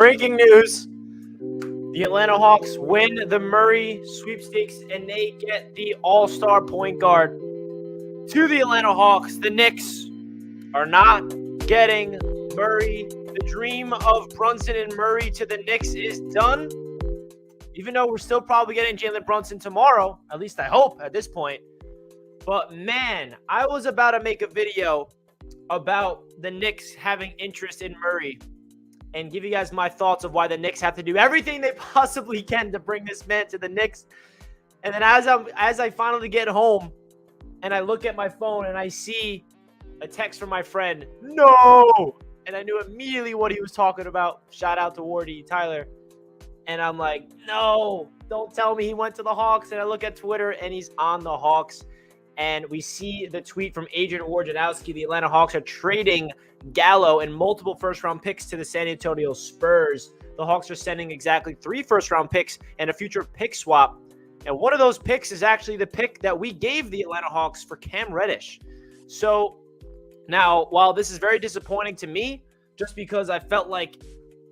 Breaking news. The Atlanta Hawks win the Murray sweepstakes and they get the all-star point guard to the Atlanta Hawks. The Knicks are not getting Murray. The dream of Brunson and Murray to the Knicks is done. Even though we're still probably getting Jalen Brunson tomorrow, at least I hope at this point. But man, I was about to make a video about the Knicks having interest in Murray and give you guys my thoughts of why the Knicks have to do everything they possibly can to bring this man to the Knicks. And then as I finally get home and I look at my phone and I see a text from my friend, no! And I knew immediately what he was talking about. Shout out to Wardy, Tyler. And I'm like, no, don't tell me he went to the Hawks. And I look at Twitter and he's on the Hawks. And we see the tweet from Adrian Wojnarowski. The Atlanta Hawks are trading Gallo and multiple first-round picks to the San Antonio Spurs. The Hawks are sending exactly 3 first-round picks and a future pick swap. And one of those picks is actually the pick that we gave the Atlanta Hawks for Cam Reddish. So now, while this is very disappointing to me, just because I felt like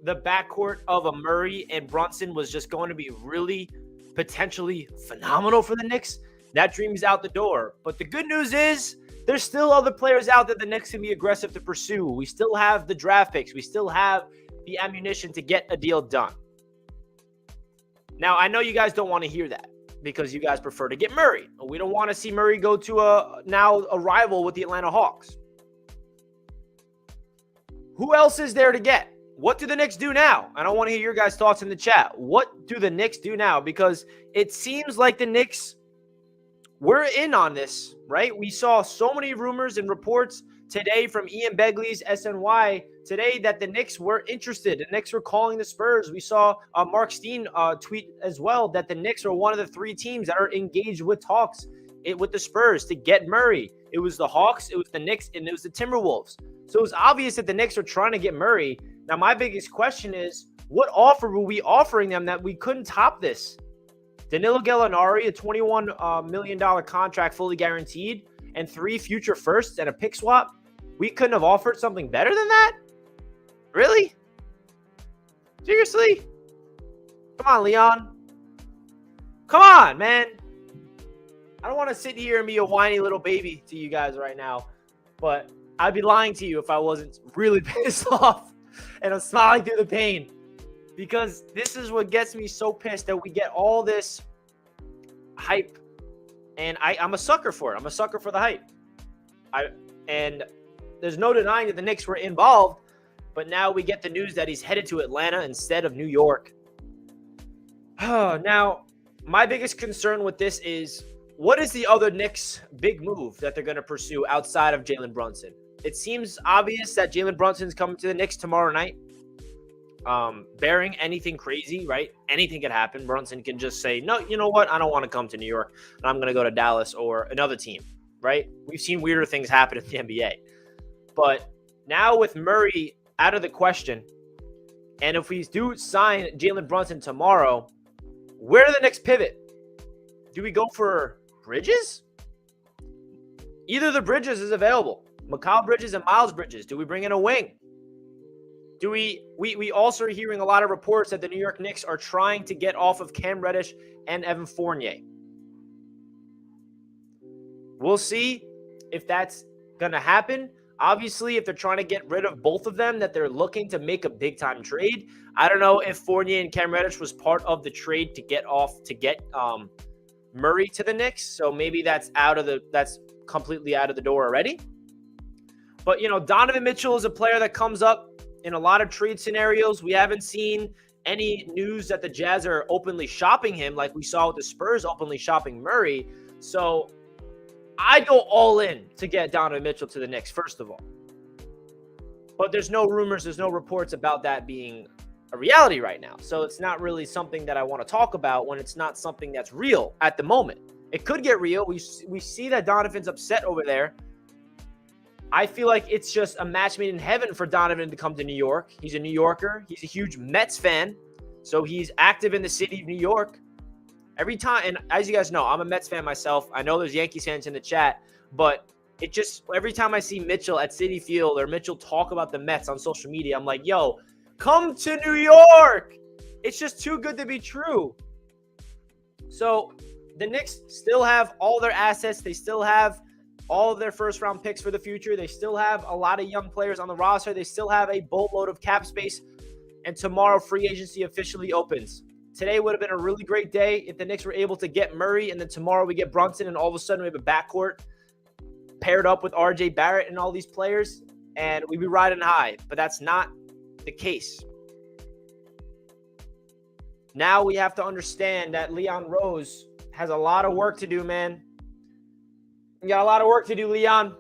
the backcourt of a Murray and Brunson was just going to be really potentially phenomenal for the Knicks, that dream is out the door. But the good news is there's still other players out there the Knicks can be aggressive to pursue. We still have the draft picks. We still have the ammunition to get a deal done. Now, I know you guys don't want to hear that because you guys prefer to get Murray. We don't want to see Murray go to a rival with the Atlanta Hawks. Who else is there to get? What do the Knicks do now? I don't want to hear your guys' thoughts in the chat. What do the Knicks do now? Because it seems like the Knicks, we're in on this, right? We saw so many rumors and reports today from Ian Begley's SNY today that the Knicks were interested. The Knicks were calling the Spurs. We saw Mark Steen tweet as well that the Knicks are one of the 3 teams that are engaged with talks with the Spurs to get Murray. It was the Hawks, it was the Knicks, and it was the Timberwolves. So it was obvious that the Knicks are trying to get Murray. Now, my biggest question is, what offer were we offering them that we couldn't top this? Danilo Gallinari, a $21 million contract fully guaranteed, and 3 future firsts and a pick swap? We couldn't have offered something better than that? Really? Seriously? Come on, Leon. Come on, man. I don't want to sit here and be a whiny little baby to you guys right now, but I'd be lying to you if I wasn't really pissed off and I'm smiling through the pain. Because this is what gets me so pissed, that we get all this hype. And I'm a sucker for it. I'm a sucker for the hype. And there's no denying that the Knicks were involved. But now we get the news that he's headed to Atlanta instead of New York. Now, my biggest concern with this is, what is the other Knicks' big move that they're going to pursue outside of Jalen Brunson? It seems obvious that Jalen Brunson's coming to the Knicks tomorrow night. Bearing anything crazy, right? Anything could happen. Brunson can just say, no, you know what? I don't want to come to New York. And I'm going to go to Dallas or another team, right? We've seen weirder things happen in the NBA. But now with Murray out of the question, and if we do sign Jalen Brunson tomorrow, where do the Knicks pivot? Do we go for Bridges? Either the Bridges is available. Mikal Bridges and Miles Bridges. Do we bring in a wing? Do we also are hearing a lot of reports that the New York Knicks are trying to get off of Cam Reddish and Evan Fournier. We'll see if that's going to happen. Obviously, if they're trying to get rid of both of them, that they're looking to make a big-time trade. I don't know if Fournier and Cam Reddish was part of the trade to get Murray to the Knicks. So maybe that's completely out of the door already. But, Donovan Mitchell is a player that comes up in a lot of trade scenarios. We haven't seen any news that the Jazz are openly shopping him like we saw with the Spurs openly shopping Murray. So I'd go all in to get Donovan Mitchell to the Knicks, first of all. But there's no rumors, there's no reports about that being a reality right now. So it's not really something that I want to talk about when it's not something that's real at the moment. It could get real. We see that Donovan's upset over there. I feel like it's just a match made in heaven for Donovan to come to New York. He's a New Yorker. He's a huge Mets fan. So he's active in the city of New York. Every time, and as you guys know, I'm a Mets fan myself. I know there's Yankees fans in the chat, but it just, every time I see Mitchell at Citi Field or Mitchell talk about the Mets on social media, I'm like, yo, Come to New York. It's just too good to be true. So the Knicks still have all their assets. They still have all of their first-round picks for the future. They still have a lot of young players on the roster. They still have a boatload of cap space. And tomorrow, free agency officially opens. Today would have been a really great day if the Knicks were able to get Murray, and then tomorrow we get Brunson, and all of a sudden we have a backcourt paired up with R.J. Barrett and all these players, and we'd be riding high. But that's not the case. Now we have to understand that Leon Rose has a lot of work to do, man. You got a lot of work to do, Leon.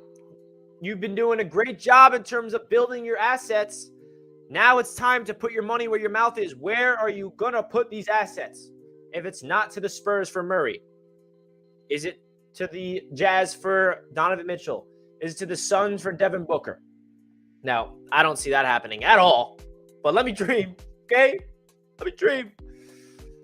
You've been doing a great job in terms of building your assets. Now it's time to put your money where your mouth is. Where are you going to put these assets? If it's not to the Spurs for Murray, is it to the Jazz for Donovan Mitchell? Is it to the Suns for Devin Booker? Now, I don't see that happening at all, but let me dream, okay? Let me dream.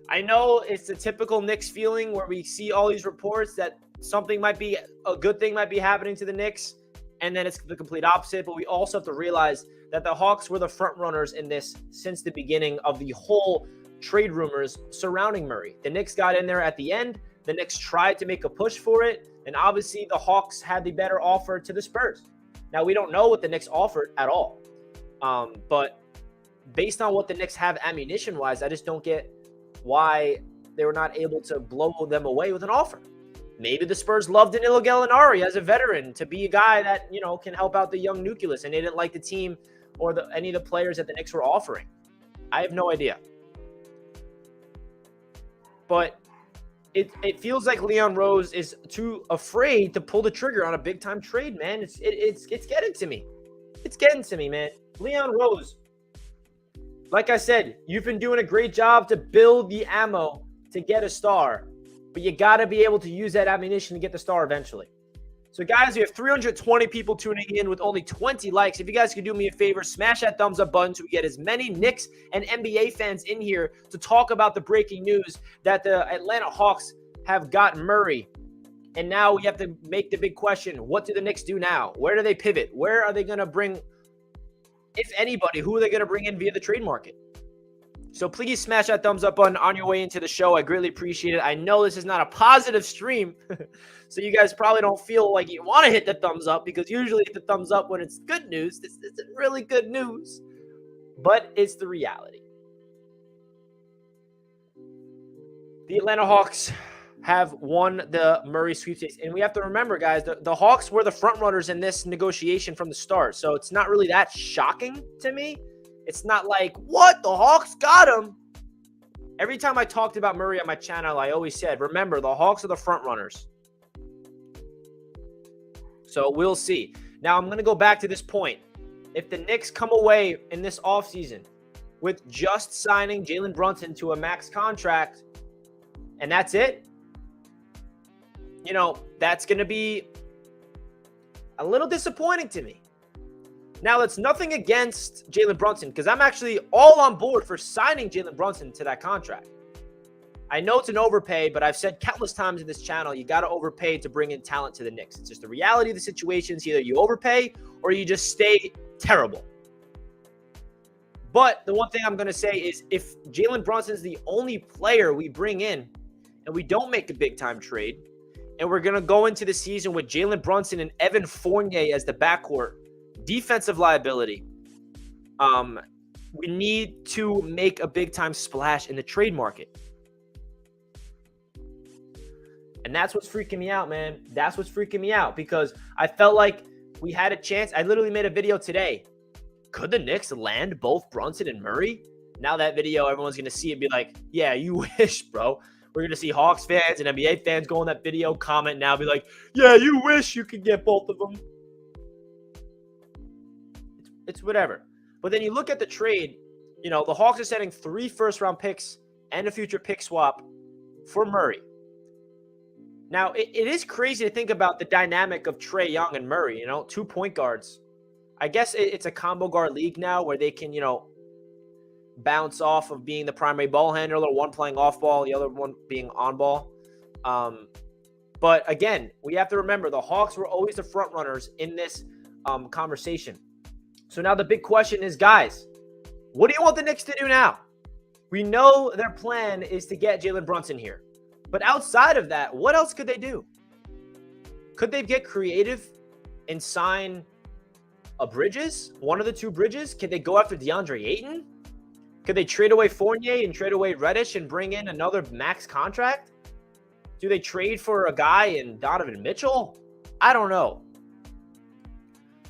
I know it's the typical Knicks feeling where we see all these reports that something might be, a good thing might be happening to the Knicks, and then it's the complete opposite, but we also have to realize that the Hawks were the front runners in this since the beginning of the whole trade rumors surrounding Murray. The Knicks got in there at the end. The Knicks tried to make a push for it, and obviously the Hawks had the better offer to the Spurs. Now, we don't know what the Knicks offered at all, but based on what the Knicks have ammunition-wise, I just don't get why they were not able to blow them away with an offer. Maybe the Spurs loved Danilo Gallinari as a veteran to be a guy that, you know, can help out the young nucleus, and they didn't like the team or any of the players that the Knicks were offering. I have no idea. But it feels like Leon Rose is too afraid to pull the trigger on a big-time trade, man. It's getting to me. It's getting to me, man. Leon Rose, like I said, you've been doing a great job to build the ammo to get a star, but you got to be able to use that ammunition to get the star eventually. So, guys, we have 320 people tuning in with only 20 likes. If you guys could do me a favor, smash that thumbs up button so we get as many Knicks and NBA fans in here to talk about the breaking news that the Atlanta Hawks have got Murray. And now we have to make the big question, what do the Knicks do now? Where do they pivot? Where are they going to bring, if anybody, who are they going to bring in via the trade market? So please smash that thumbs up button on your way into the show. I greatly appreciate it. I know this is not a positive stream, so you guys probably don't feel like you want to hit the thumbs up, because usually hit the thumbs up when it's good news. This isn't really good news, but it's the reality. The Atlanta Hawks have won the Murray sweepstakes, and we have to remember, guys, the Hawks were the front runners in this negotiation from the start, so it's not really that shocking to me. It's not like, what? The Hawks got him. Every time I talked about Murray on my channel, I always said, remember, the Hawks are the front runners. So we'll see. Now, I'm going to go back to this point. If the Knicks come away in this offseason with just signing Jalen Brunson to a max contract, and that's it, you know, that's going to be a little disappointing to me. Now, it's nothing against Jalen Brunson, because I'm actually all on board for signing Jalen Brunson to that contract. I know it's an overpay, but I've said countless times in this channel, you got to overpay to bring in talent to the Knicks. It's just the reality of the situation. It's either you overpay or you just stay terrible. But the one thing I'm going to say is, if Jalen Brunson is the only player we bring in and we don't make a big-time trade, and we're going to go into the season with Jalen Brunson and Evan Fournier as the backcourt, defensive liability, we need to make a big-time splash in the trade market. And that's what's freaking me out, man. That's what's freaking me out, because I felt like we had a chance. I literally made a video today. Could the Knicks land both Brunson and Murray? Now that video, everyone's going to see it and be like, yeah, you wish, bro. We're going to see Hawks fans and NBA fans go in that video, comment now, be like, yeah, you wish you could get both of them. It's whatever. But then you look at the trade, you know, the Hawks are sending 3 first-round picks and a future pick swap for Murray. Now, it is crazy to think about the dynamic of Trae Young and Murray, you know, 2 point guards. I guess it's a combo guard league now where they can, you know, bounce off of being the primary ball handler, one playing off ball, the other one being on ball. But again, we have to remember the Hawks were always the front runners in this conversation. So now the big question is, guys, What do you want the Knicks to do now? We know their plan is to get Jalen Brunson here. But outside of that, what else could they do? Could they get creative and sign a Bridges? One of the two Bridges? Could they go after DeAndre Ayton? Could they trade away Fournier and trade away Reddish and bring in another max contract? Do they trade for a guy in Donovan Mitchell? I don't know.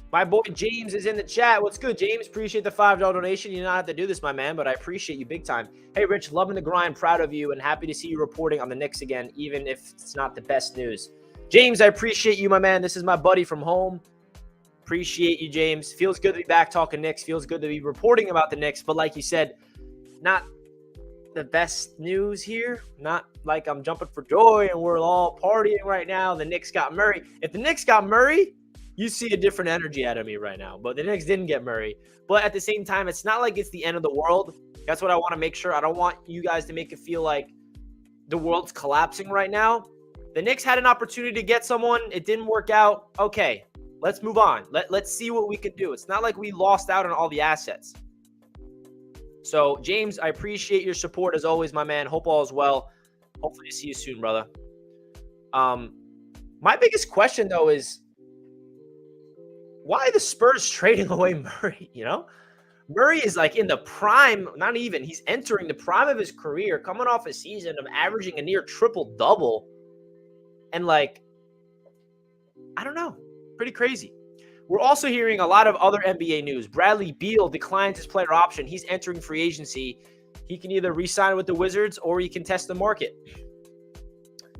My boy James is in the chat. What's good, James? Appreciate the $5 donation. You do not have to do this, my man, but I appreciate you big time. Hey, Rich, loving the grind. Proud of you and happy to see you reporting on the Knicks again, even if it's not the best news. James, I appreciate you, my man. This is my buddy from home. Appreciate you, James. Feels good to be back talking Knicks. Feels good to be reporting about the Knicks. But like you said, not the best news here. Not like I'm jumping for joy and we're all partying right now. The Knicks got Murray. If the Knicks got Murray, you see a different energy out of me right now. But the Knicks didn't get Murray. But at the same time, it's not like it's the end of the world. That's what I want to make sure. I don't want you guys to make it feel like the world's collapsing right now. The Knicks had an opportunity to get someone. It didn't work out. Okay, let's move on. Let's see what we could do. It's not like we lost out on all the assets. So, James, I appreciate your support as always, my man. Hope all is well. Hopefully see you soon, brother. My biggest question, though, is why the Spurs trading away Murray, you know? Murray is like in the prime, not even, he's entering the prime of his career, coming off a season of averaging a near triple-double. And like, I don't know, pretty crazy. We're also hearing a lot of other NBA news. Bradley Beal declines his player option. He's entering free agency. He can either re-sign with the Wizards or he can test the market.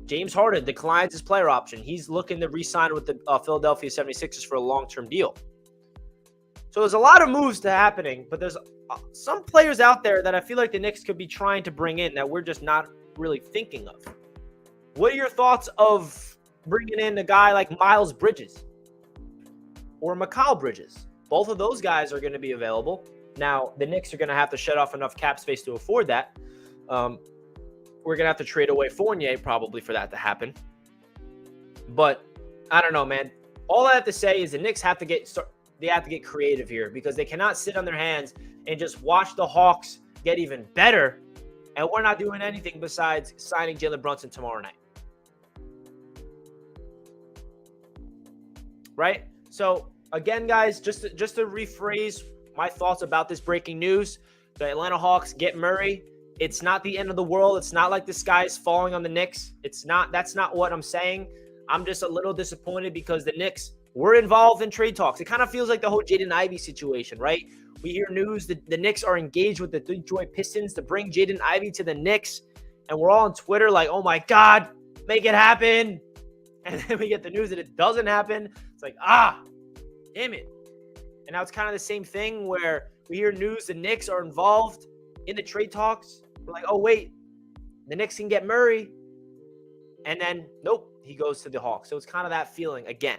James Harden declines his player option. He's looking to re-sign with the Philadelphia 76ers for a long-term deal. So there's a lot of moves to happening, but there's some players out there that I feel like the Knicks could be trying to bring in that we're just not really thinking of. What are your thoughts of bringing in a guy like Miles Bridges or Mikal Bridges? Both of those guys are going to be available. Now, the Knicks are going to have to shut off enough cap space to afford that. We're going to have to trade away Fournier probably for that to happen. But I don't know, man. All I have to say is the Knicks have to get creative here because they cannot sit on their hands and just watch the Hawks get even better. And we're not doing anything besides signing Jalen Brunson tomorrow night. Right? So, again, guys, just to rephrase my thoughts about this breaking news, the Atlanta Hawks get Murray. It's not the end of the world. It's not like the sky is falling on the Knicks. That's not what I'm saying. I'm just a little disappointed because the Knicks were involved in trade talks. It kind of feels like the whole Jaden Ivey situation, right? We hear news that the Knicks are engaged with the Detroit Pistons to bring Jaden Ivey to the Knicks. And we're all on Twitter like, oh my God, make it happen. And then we get the news that it doesn't happen. It's like, damn it. And now it's kind of the same thing where we hear news the Knicks are involved in the trade talks. We're like, oh, wait, the Knicks can get Murray. And then, nope, he goes to the Hawks. So it's kind of that feeling again.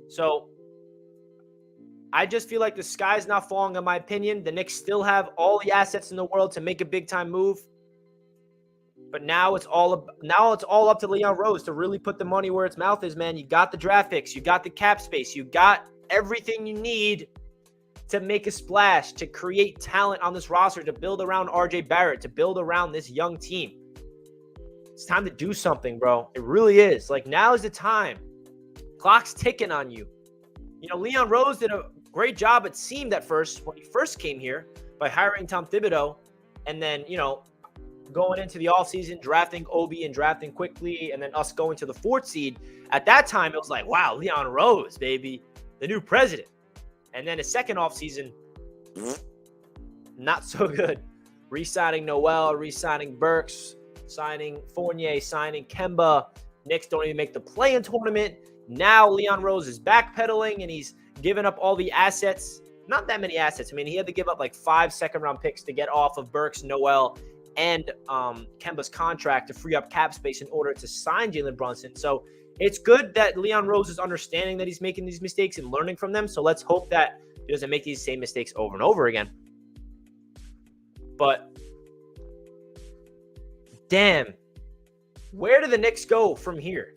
So I just feel like the sky's not falling, in my opinion. The Knicks still have all the assets in the world to make a big-time move. But now it's all up to Leon Rose to really put the money where its mouth is, man. You got the draft picks. You got the cap space. You got everything you need to make a splash, to create talent on this roster, to build around RJ Barrett, to build around this young team. It's time to do something, bro. It really is. Like, now is the time. Clock's ticking on you. You know, Leon Rose did a great job, it seemed at first, when he first came here by hiring Tom Thibodeau and then, you know, going into the offseason, drafting Obi and drafting quickly, and then us going to the 4th seed. At that time, it was like, wow, Leon Rose, baby, the new president. And then his second offseason, not so good. Re-signing Noel, re-signing Burks, signing Fournier, signing Kemba. Knicks don't even make the play-in tournament. Now Leon Rose is backpedaling, and he's given up all the assets. Not that many assets. I mean, he had to give up like 5 second-round picks to get off of Burks, Noel, and Kemba's contract to free up cap space in order to sign Jalen Brunson. So it's good that Leon Rose is understanding that he's making these mistakes and learning from them. So let's hope that he doesn't make these same mistakes over and over again. But damn, where do the Knicks go from here?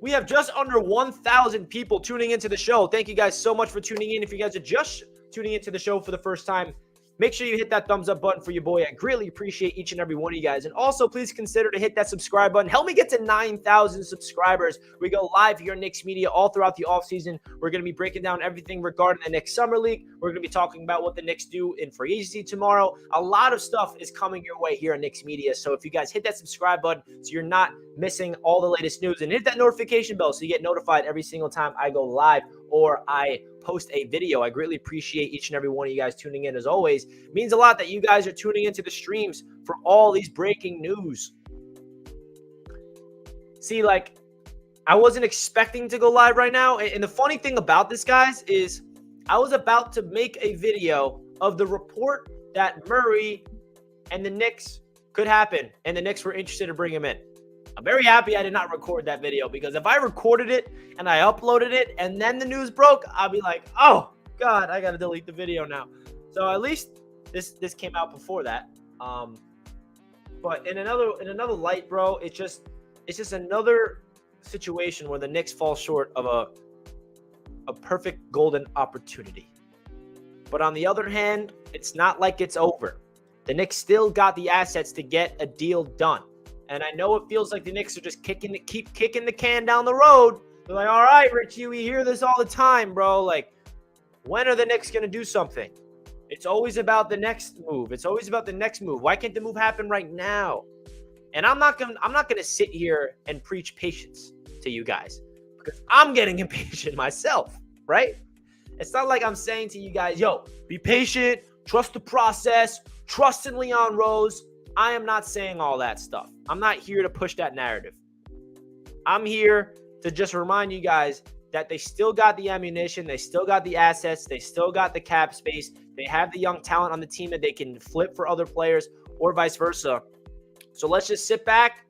We have just under 1,000 people tuning into the show. Thank you guys so much for tuning in. If you guys are just tuning into the show for the first time, Make sure you hit that thumbs up button for your boy. I greatly appreciate each and every one of you guys. And also, please consider to hit that subscribe button. Help me get to 9,000 subscribers. We go live here on Knicks Media all throughout the offseason. We're going to be breaking down everything regarding the Knicks Summer League. We're going to be talking about what the Knicks do in free agency tomorrow. A lot of stuff is coming your way here on Knicks Media. So if you guys hit that subscribe button so you're not missing all the latest news, and hit that notification bell so you get notified every single time I go live or I post a video. I greatly appreciate each and every one of you guys tuning in. As always, it means a lot that you guys are tuning into the streams for all these breaking news. See, like, I wasn't expecting to go live right now. And the funny thing about this, guys, is I was about to make a video of the report that Murray and the Knicks could happen, and the Knicks were interested to bring him in. I'm very happy I did not record that video, because if I recorded it and I uploaded it and then the news broke, I'll be like, oh God, I got to delete the video now. So at least this came out before that. But in another light, bro, it's just another situation where the Knicks fall short of a perfect golden opportunity. But on the other hand, it's not like it's over. The Knicks still got the assets to get a deal done. And I know it feels like the Knicks are just keep kicking the can down the road. They're like, all right, Richie, we hear this all the time, bro. Like, when are the Knicks going to do something? It's always about the next move. It's always about the next move. Why can't the move happen right now? And I'm not gonna sit here and preach patience to you guys, because I'm getting impatient myself, right? It's not like I'm saying to you guys, yo, be patient, trust the process, trust in Leon Rose. I am not saying all that stuff. I'm not here to push that narrative. I'm here to just remind you guys that they still got the ammunition, they still got the assets, they still got the cap space, they have the young talent on the team that they can flip for other players or vice versa. So let's just sit back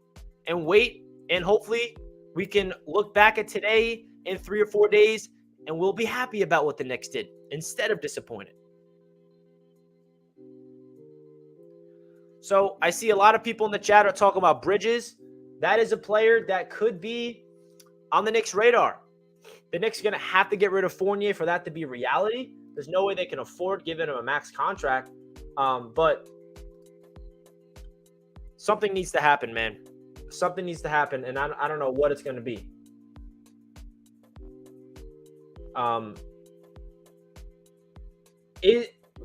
and wait, and hopefully we can look back at today in 3 or 4 days and we'll be happy about what the Knicks did instead of disappointed. So I see a lot of people in the chat are talking about Bridges. That is a player that could be on the Knicks' radar. The Knicks are going to have to get rid of Fournier for that to be reality. There's no way they can afford giving him a max contract. But something needs to happen, man. Something needs to happen, and I don't know what it's going to be.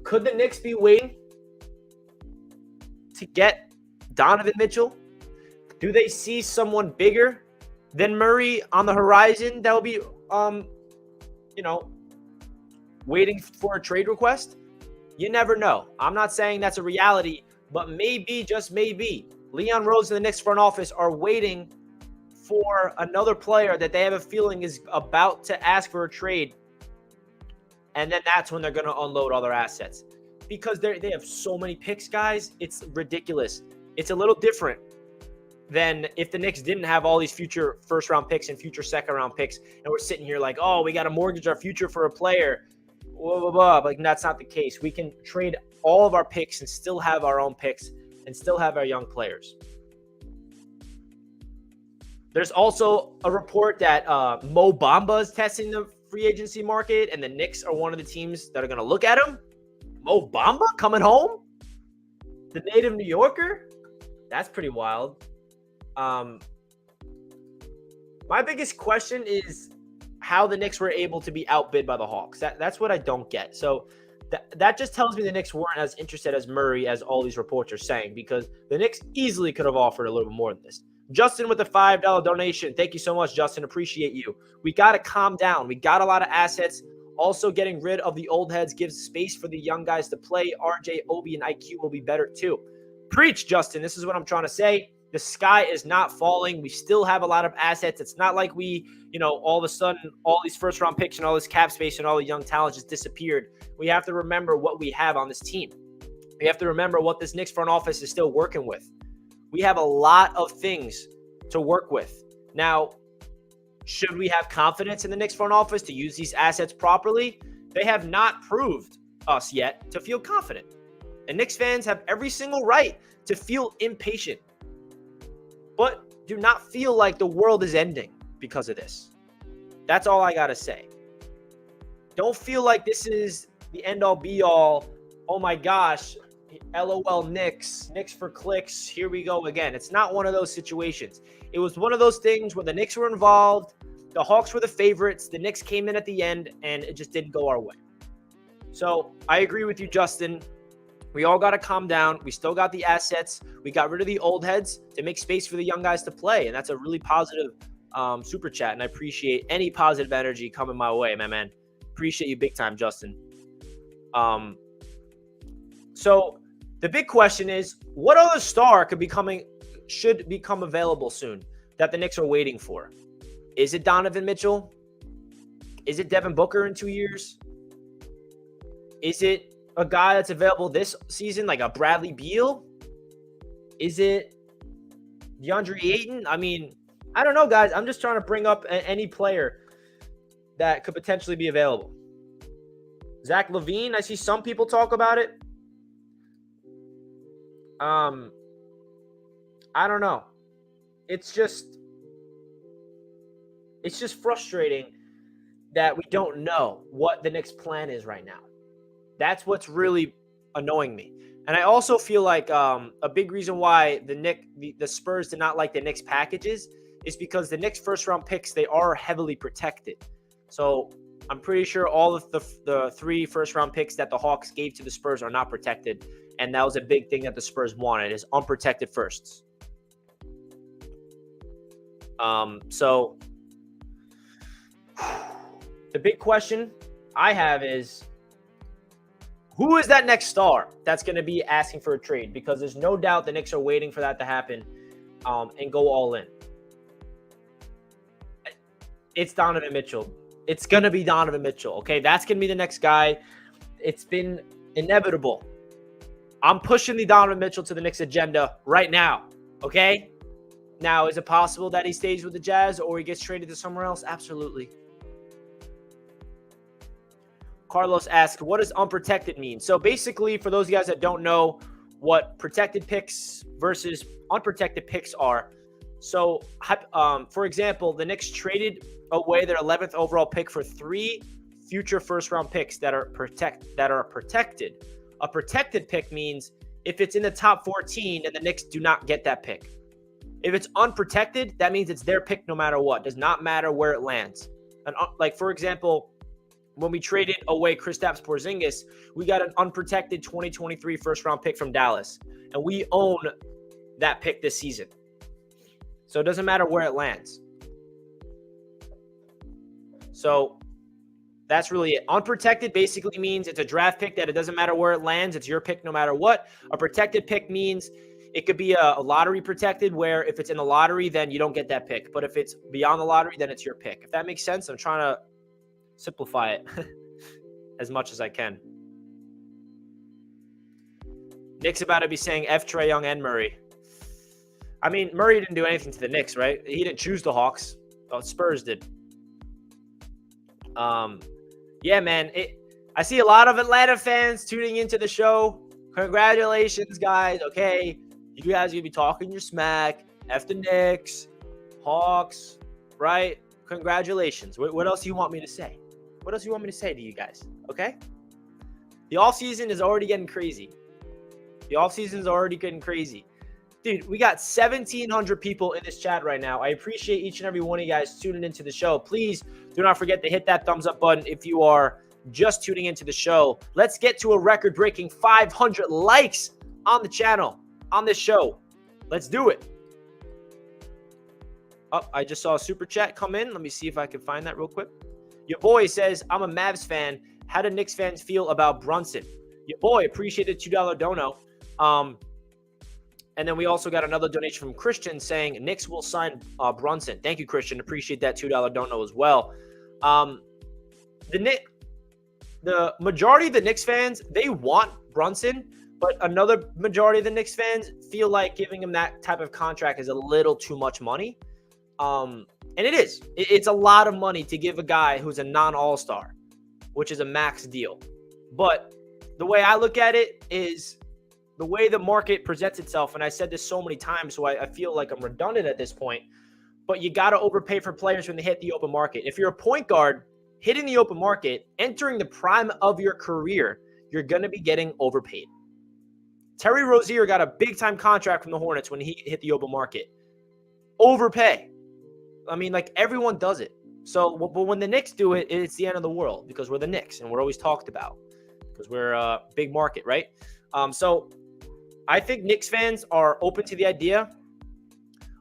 Could the Knicks be waiting to get Donovan Mitchell? Do they see someone bigger than Murray on the horizon that will be, waiting for a trade request? You never know. I'm not saying that's a reality, but maybe, just maybe, Leon Rose and the Knicks front office are waiting for another player that they have a feeling is about to ask for a trade. And then that's when they're going to unload all their assets. Because they have so many picks, guys. It's ridiculous. It's a little different than if the Knicks didn't have all these future first-round picks and future second-round picks, and we're sitting here like, oh, we got to mortgage our future for a player. Blah, blah, blah. Like, that's not the case. We can trade all of our picks and still have our own picks and still have our young players. There's also a report that Mo Bamba is testing the free agency market, and the Knicks are one of the teams that are going to look at him. Mo Bamba coming home? The native New Yorker? That's pretty wild. My biggest question is how the Knicks were able to be outbid by the Hawks. That's what I don't get. So that just tells me the Knicks weren't as interested as Murray as all these reports are saying, because the Knicks easily could have offered a little bit more than this. Justin with a $5 donation. Thank you so much, Justin. Appreciate you. We got to calm down. We got a lot of assets. Also, getting rid of the old heads gives space for the young guys to play. RJ, Obi, and IQ will be better too. Preach, Justin. This is what I'm trying to say. The sky is not falling. We still have a lot of assets. It's not like we, all of a sudden, all these first-round picks and all this cap space and all the young talent just disappeared. We have to remember what we have on this team. We have to remember what this Knicks front office is still working with. We have a lot of things to work with. Now, should we have confidence in the Knicks front office to use these assets properly? They have not proved us yet to feel confident. And Knicks fans have every single right to feel impatient. But do not feel like the world is ending because of this. That's all I got to say. Don't feel like this is the end-all, be-all Oh my gosh. LOL Knicks. Knicks for clicks. Here we go again. It's not one of those situations. It was one of those things where the Knicks were involved. The Hawks were the favorites. The Knicks came in at the end, and it just didn't go our way. So I agree with you, Justin. We all got to calm down. We still got the assets. We got rid of the old heads to make space for the young guys to play. And that's a really positive super chat. And I appreciate any positive energy coming my way, my man. Appreciate you big time, Justin. So the big question is, what other star should become available soon that the Knicks are waiting for? Is it Donovan Mitchell? Is it Devin Booker in 2 years? Is it a guy that's available this season, like a Bradley Beal? Is it DeAndre Ayton? I mean, I don't know, guys. I'm just trying to bring up any player that could potentially be available. Zach LaVine, I see some people talk about it. I don't know. It's just frustrating that we don't know what the Knicks' plan is right now. That's what's really annoying me. And I also feel like a big reason why the Spurs did not like the Knicks packages is because the Knicks first-round picks, they are heavily protected. So I'm pretty sure all of the 3 first-round picks that the Hawks gave to the Spurs are not protected. And that was a big thing that the Spurs wanted, is unprotected firsts. So the big question I have is, who is that next star that's going to be asking for a trade? Because there's no doubt the Knicks are waiting for that to happen and go all in. It's Donovan Mitchell. It's going to be Donovan Mitchell, okay? That's going to be the next guy. It's been inevitable. I'm pushing the Donovan Mitchell to the Knicks agenda right now, okay? Now, is it possible that he stays with the Jazz or he gets traded to somewhere else? Absolutely. Carlos asked, what does unprotected mean? So basically, for those guys that don't know what protected picks versus unprotected picks are, so for example, the Knicks traded away their 11th overall pick for 3 future first-round picks that are protected. A protected pick means if it's in the top 14 and the Knicks do not get that pick. If it's unprotected, that means it's their pick no matter what. Does not matter where it lands. And like, for example, when we traded away Kristaps Porzingis, we got an unprotected 2023 first-round pick from Dallas. And we own that pick this season. So it doesn't matter where it lands. So that's really it. Unprotected basically means it's a draft pick that it doesn't matter where it lands. It's your pick no matter what. A protected pick means it could be a lottery protected, where if it's in the lottery, then you don't get that pick. But if it's beyond the lottery, then it's your pick. If that makes sense, I'm trying to simplify it as much as I can. Knicks about to be saying F Trae Young and Murray. I mean, Murray didn't do anything to the Knicks, right? He didn't choose the Hawks. Oh, Spurs did. Yeah, man. I see a lot of Atlanta fans tuning into the show. Congratulations, guys. Okay, you guys are gonna be talking your smack. F the Knicks, Hawks, right? Congratulations. What else do you want me to say? What else do you want me to say to you guys? Okay? The offseason is already getting crazy. Dude, we got 1,700 people in this chat right now. I appreciate each and every one of you guys tuning into the show. Please do not forget to hit that thumbs up button if you are just tuning into the show. Let's get to a record-breaking 500 likes on the channel, on this show. Let's do it. Oh, I just saw a super chat come in. Let me see if I can find that real quick. Your boy says, I'm a Mavs fan. How do Knicks fans feel about Brunson? Your boy, appreciate the $2 dono. And then we also got another donation from Christian saying Knicks will sign Brunson. Thank you, Christian. Appreciate that $2 dono as well. The majority of the Knicks fans, they want Brunson, but another majority of the Knicks fans feel like giving him that type of contract is a little too much money. And it is. It's a lot of money to give a guy who's a non-all-star, which is a max deal. But the way I look at it is the way the market presents itself, and I said this so many times, so I feel like I'm redundant at this point, but you got to overpay for players when they hit the open market. If you're a point guard hitting the open market, entering the prime of your career, you're going to be getting overpaid. Terry Rozier got a big-time contract from the Hornets when he hit the open market. Overpay. I mean, like, everyone does it. So, but when the Knicks do it, it's the end of the world because we're the Knicks and we're always talked about because we're a big market, right? So I think Knicks fans are open to the idea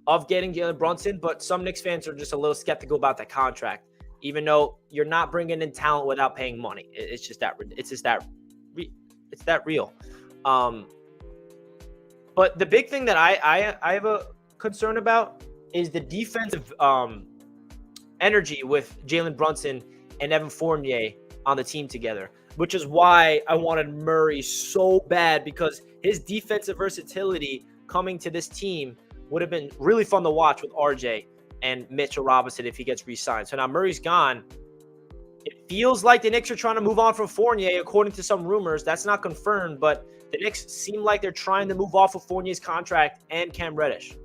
of getting Jalen Brunson, but some Knicks fans are just a little skeptical about the contract, even though you're not bringing in talent without paying money. It's that real. But the big thing that I have a concern about is the defensive energy with Jalen Brunson and Evan Fournier on the team together, which is why I wanted Murray so bad, because his defensive versatility coming to this team would have been really fun to watch with RJ and Mitchell Robinson if he gets re-signed. So now Murray's gone. It feels like the Knicks are trying to move on from Fournier, according to some rumors. That's not confirmed, but the Knicks seem like they're trying to move off of Fournier's contract and Cam Reddish.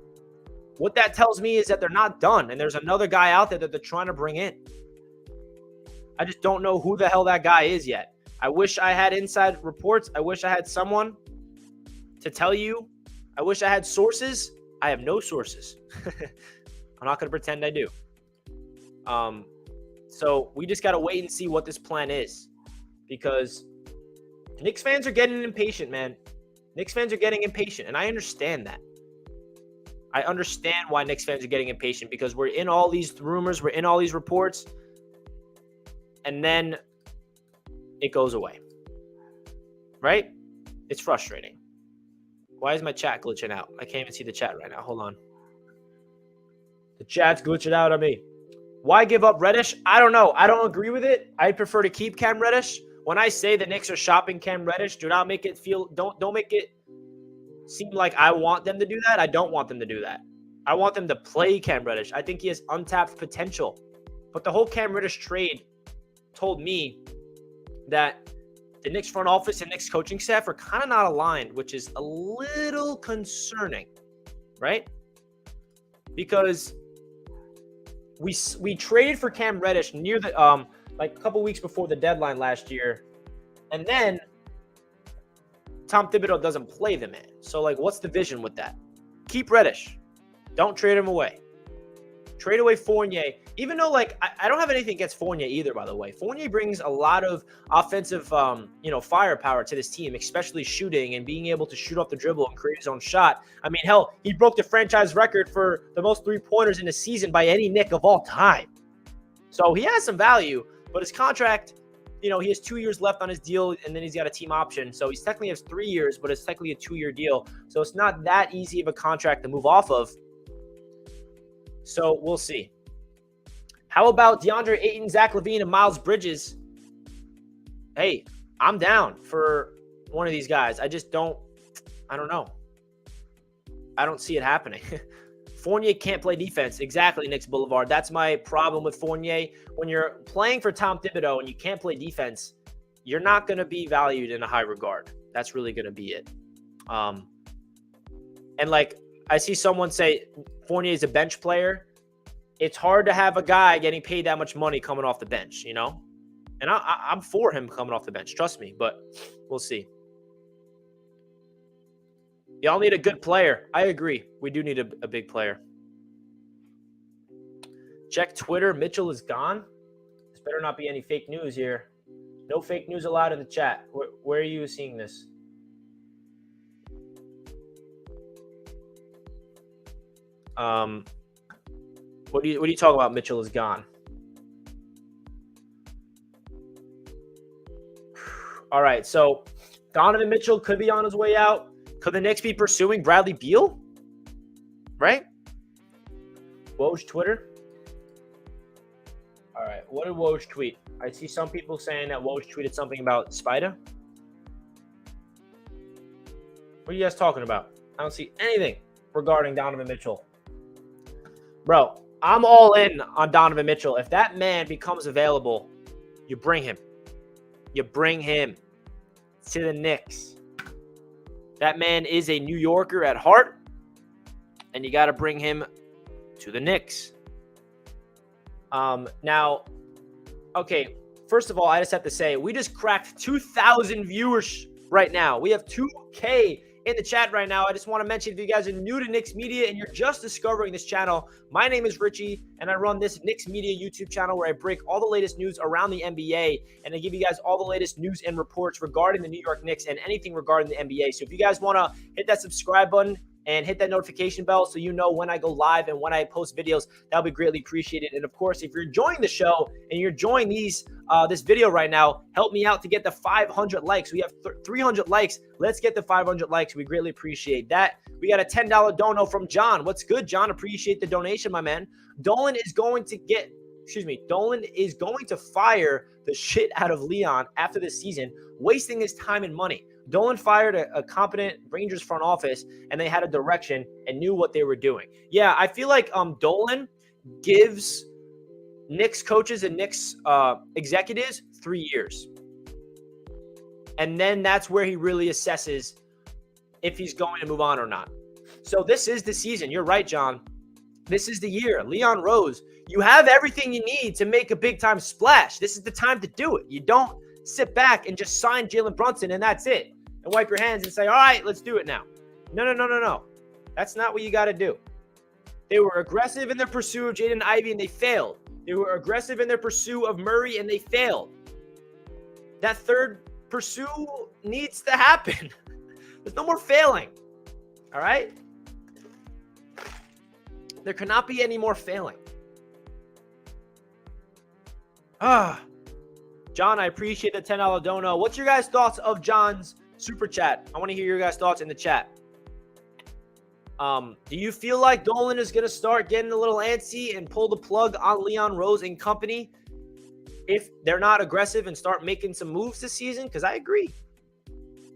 What that tells me is that they're not done, and there's another guy out there that they're trying to bring in. I just don't know who the hell that guy is yet. I wish I had inside reports. I wish I had someone to tell you. I wish I had sources. I have no sources. I'm not going to pretend I do. So we just got to wait and see what this plan is, because Knicks fans are getting impatient, man. Knicks fans are getting impatient, and I understand that. I understand why Knicks fans are getting impatient, because we're in all these rumors, we're in all these reports, and then it goes away. Right? It's frustrating. Why is my chat glitching out? I can't even see the chat right now. Hold on. The chat's glitching out on me. Why give up Reddish? I don't know. I don't agree with it. I prefer to keep Cam Reddish. When I say the Knicks are shopping Cam Reddish, do not make it feel, don't make it seem like I want them to do that. I don't want them to do that. I want them to play Cam Reddish. I think he has untapped potential. But the whole Cam Reddish trade told me that the Knicks front office and Knicks coaching staff are kind of not aligned, which is a little concerning, right? Because we traded for Cam Reddish near the like a couple weeks before the deadline last year, and then Tom Thibodeau doesn't play the man. So, like, what's the vision with that? Keep Reddish. Don't trade him away. Trade away Fournier. Even though, like, I don't have anything against Fournier either, by the way. Fournier brings a lot of offensive, firepower to this team, especially shooting and being able to shoot off the dribble and create his own shot. I mean, hell, he broke the franchise record for the most three-pointers in a season by any Knick of all time. So he has some value, but his contract, he has 2 years left on his deal, and then he's got a team option. So he's technically has 3 years, but it's technically a 2-year deal. So it's not that easy of a contract to move off of. So we'll see. How about DeAndre Ayton, Zach LaVine, and Miles Bridges? Hey, I'm down for one of these guys. I don't know. I don't see it happening. Fournier can't play defense. Exactly, Knicks Boulevard. That's my problem with Fournier. When you're playing for Tom Thibodeau and you can't play defense, you're not going to be valued in a high regard. That's really going to be it. And like I see someone say Fournier is a bench player. It's hard to have a guy getting paid that much money coming off the bench, And I'm for him coming off the bench. Trust me, but we'll see. Y'all need a good player. I agree. We do need a big player. Check Twitter. Mitchell is gone. This better not be any fake news here. No fake news allowed in the chat. Where are you seeing this? What do you talk about? Mitchell is gone. All right, so Donovan Mitchell could be on his way out. Could the Knicks be pursuing Bradley Beal? Right? Woj Twitter. All right, what did Woj tweet? I see some people saying that Woj tweeted something about Spider. What are you guys talking about? I don't see anything regarding Donovan Mitchell. Bro, I'm all in on Donovan Mitchell. If that man becomes available, you bring him. You bring him to the Knicks. That man is a New Yorker at heart, and you got to bring him to the Knicks. Now, okay, first of all, I just have to say, we just cracked 2,000 viewers right now. We have 2K in the chat right now. I just want to mention, if you guys are new to Knicks Media and you're just discovering this channel, my name is Richie, and I run this Knicks Media YouTube channel where I break all the latest news around the NBA, and I give you guys all the latest news and reports regarding the New York Knicks and anything regarding the NBA. So if you guys want to hit that subscribe button and hit that notification bell so you know when I go live and when I post videos, that'll be greatly appreciated. And of course, if you're enjoying the show and you're enjoying this video right now, help me out to get the 500 likes. We have 300 likes. Let's get the 500 likes. We greatly appreciate that. We got a $10 dono from John. What's good, John? Appreciate the donation, my man. Dolan is going to fire the shit out of Leon after this season, wasting his time and money. Dolan fired a competent Rangers front office, and they had a direction and knew what they were doing. Yeah, I feel like Dolan gives Knicks coaches and Knicks executives 3 years. And then that's where he really assesses if he's going to move on or not. So this is the season. You're right, John. This is the year. Leon Rose, you have everything you need to make a big-time splash. This is the time to do it. You don't sit back and just sign Jalen Brunson and that's it. And wipe your hands and say, all right, let's do it now. No. That's not what you got to do. They were aggressive in their pursuit of Jaden Ivey, and they failed. They were aggressive in their pursuit of Murray, and they failed. That third pursuit needs to happen. There's no more failing. All right? There cannot be any more failing. John, I appreciate the $10 dono. What's your guys' thoughts of John's super chat? I want to hear your guys' thoughts in the chat. Do you feel like Dolan is going to start getting a little antsy and pull the plug on Leon Rose and company if they're not aggressive and start making some moves this season? Because I agree.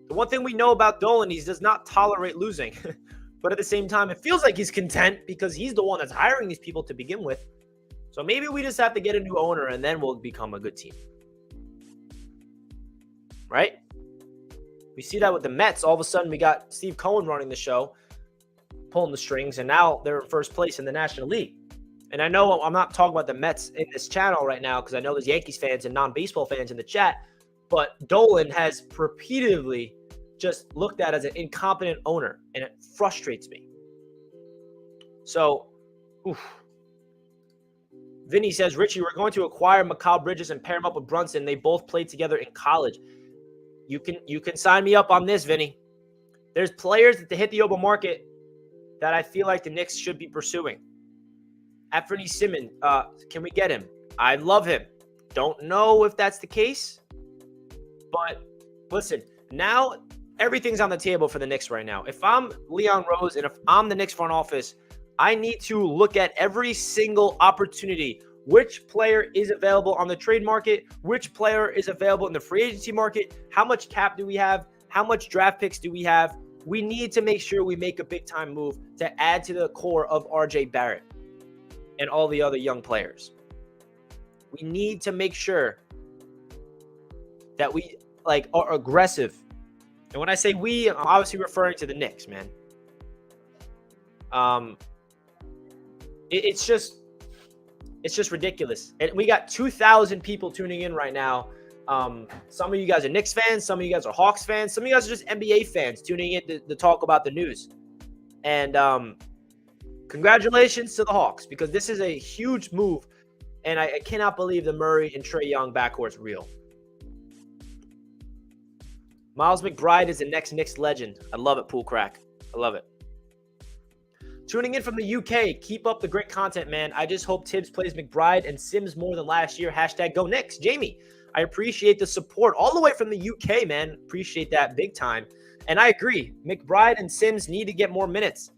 The one thing we know about Dolan, he does not tolerate losing. But at the same time, it feels like he's content because he's the one that's hiring these people to begin with. So maybe we just have to get a new owner and then we'll become a good team. Right? We see that with the Mets. All of a sudden, we got Steve Cohen running the show, pulling the strings, and now they're in first place in the National League. And I know I'm not talking about the Mets in this channel right now because I know there's Yankees fans and non-baseball fans in the chat, but Dolan has repeatedly just looked at as an incompetent owner, and it frustrates me. So, Vinny says, Richie, we're going to acquire Mikal Bridges and pair him up with Brunson. They both played together in college. You can sign me up on this, Vinny. There's players that hit the open market that I feel like the Knicks should be pursuing. Anthony Simmons, can we get him? I love him. Don't know if that's the case. But listen, now everything's on the table for the Knicks right now. If I'm Leon Rose and if I'm the Knicks front office, I need to look at every single opportunity. Which player is available on the trade market? Which player is available in the free agency market? How much cap do we have? How much draft picks do we have? We need to make sure we make a big-time move to add to the core of RJ Barrett and all the other young players. We need to make sure that we are aggressive. And when I say we, I'm obviously referring to the Knicks, man. It's just ridiculous. And we got 2,000 people tuning in right now. Some of you guys are Knicks fans. Some of you guys are Hawks fans. Some of you guys are just NBA fans tuning in to talk about the news. And congratulations to the Hawks because this is a huge move. And I cannot believe the Murray and Trae Young backcourt's real. Miles McBride is the next Knicks legend. I love it, Pool Crack. I love it. Tuning in from the UK, keep up the great content, man. I just hope Tibbs plays McBride and Sims more than last year. Hashtag go Knicks. Jamie, I appreciate the support all the way from the UK, man. Appreciate that big time. And I agree. McBride and Sims need to get more minutes.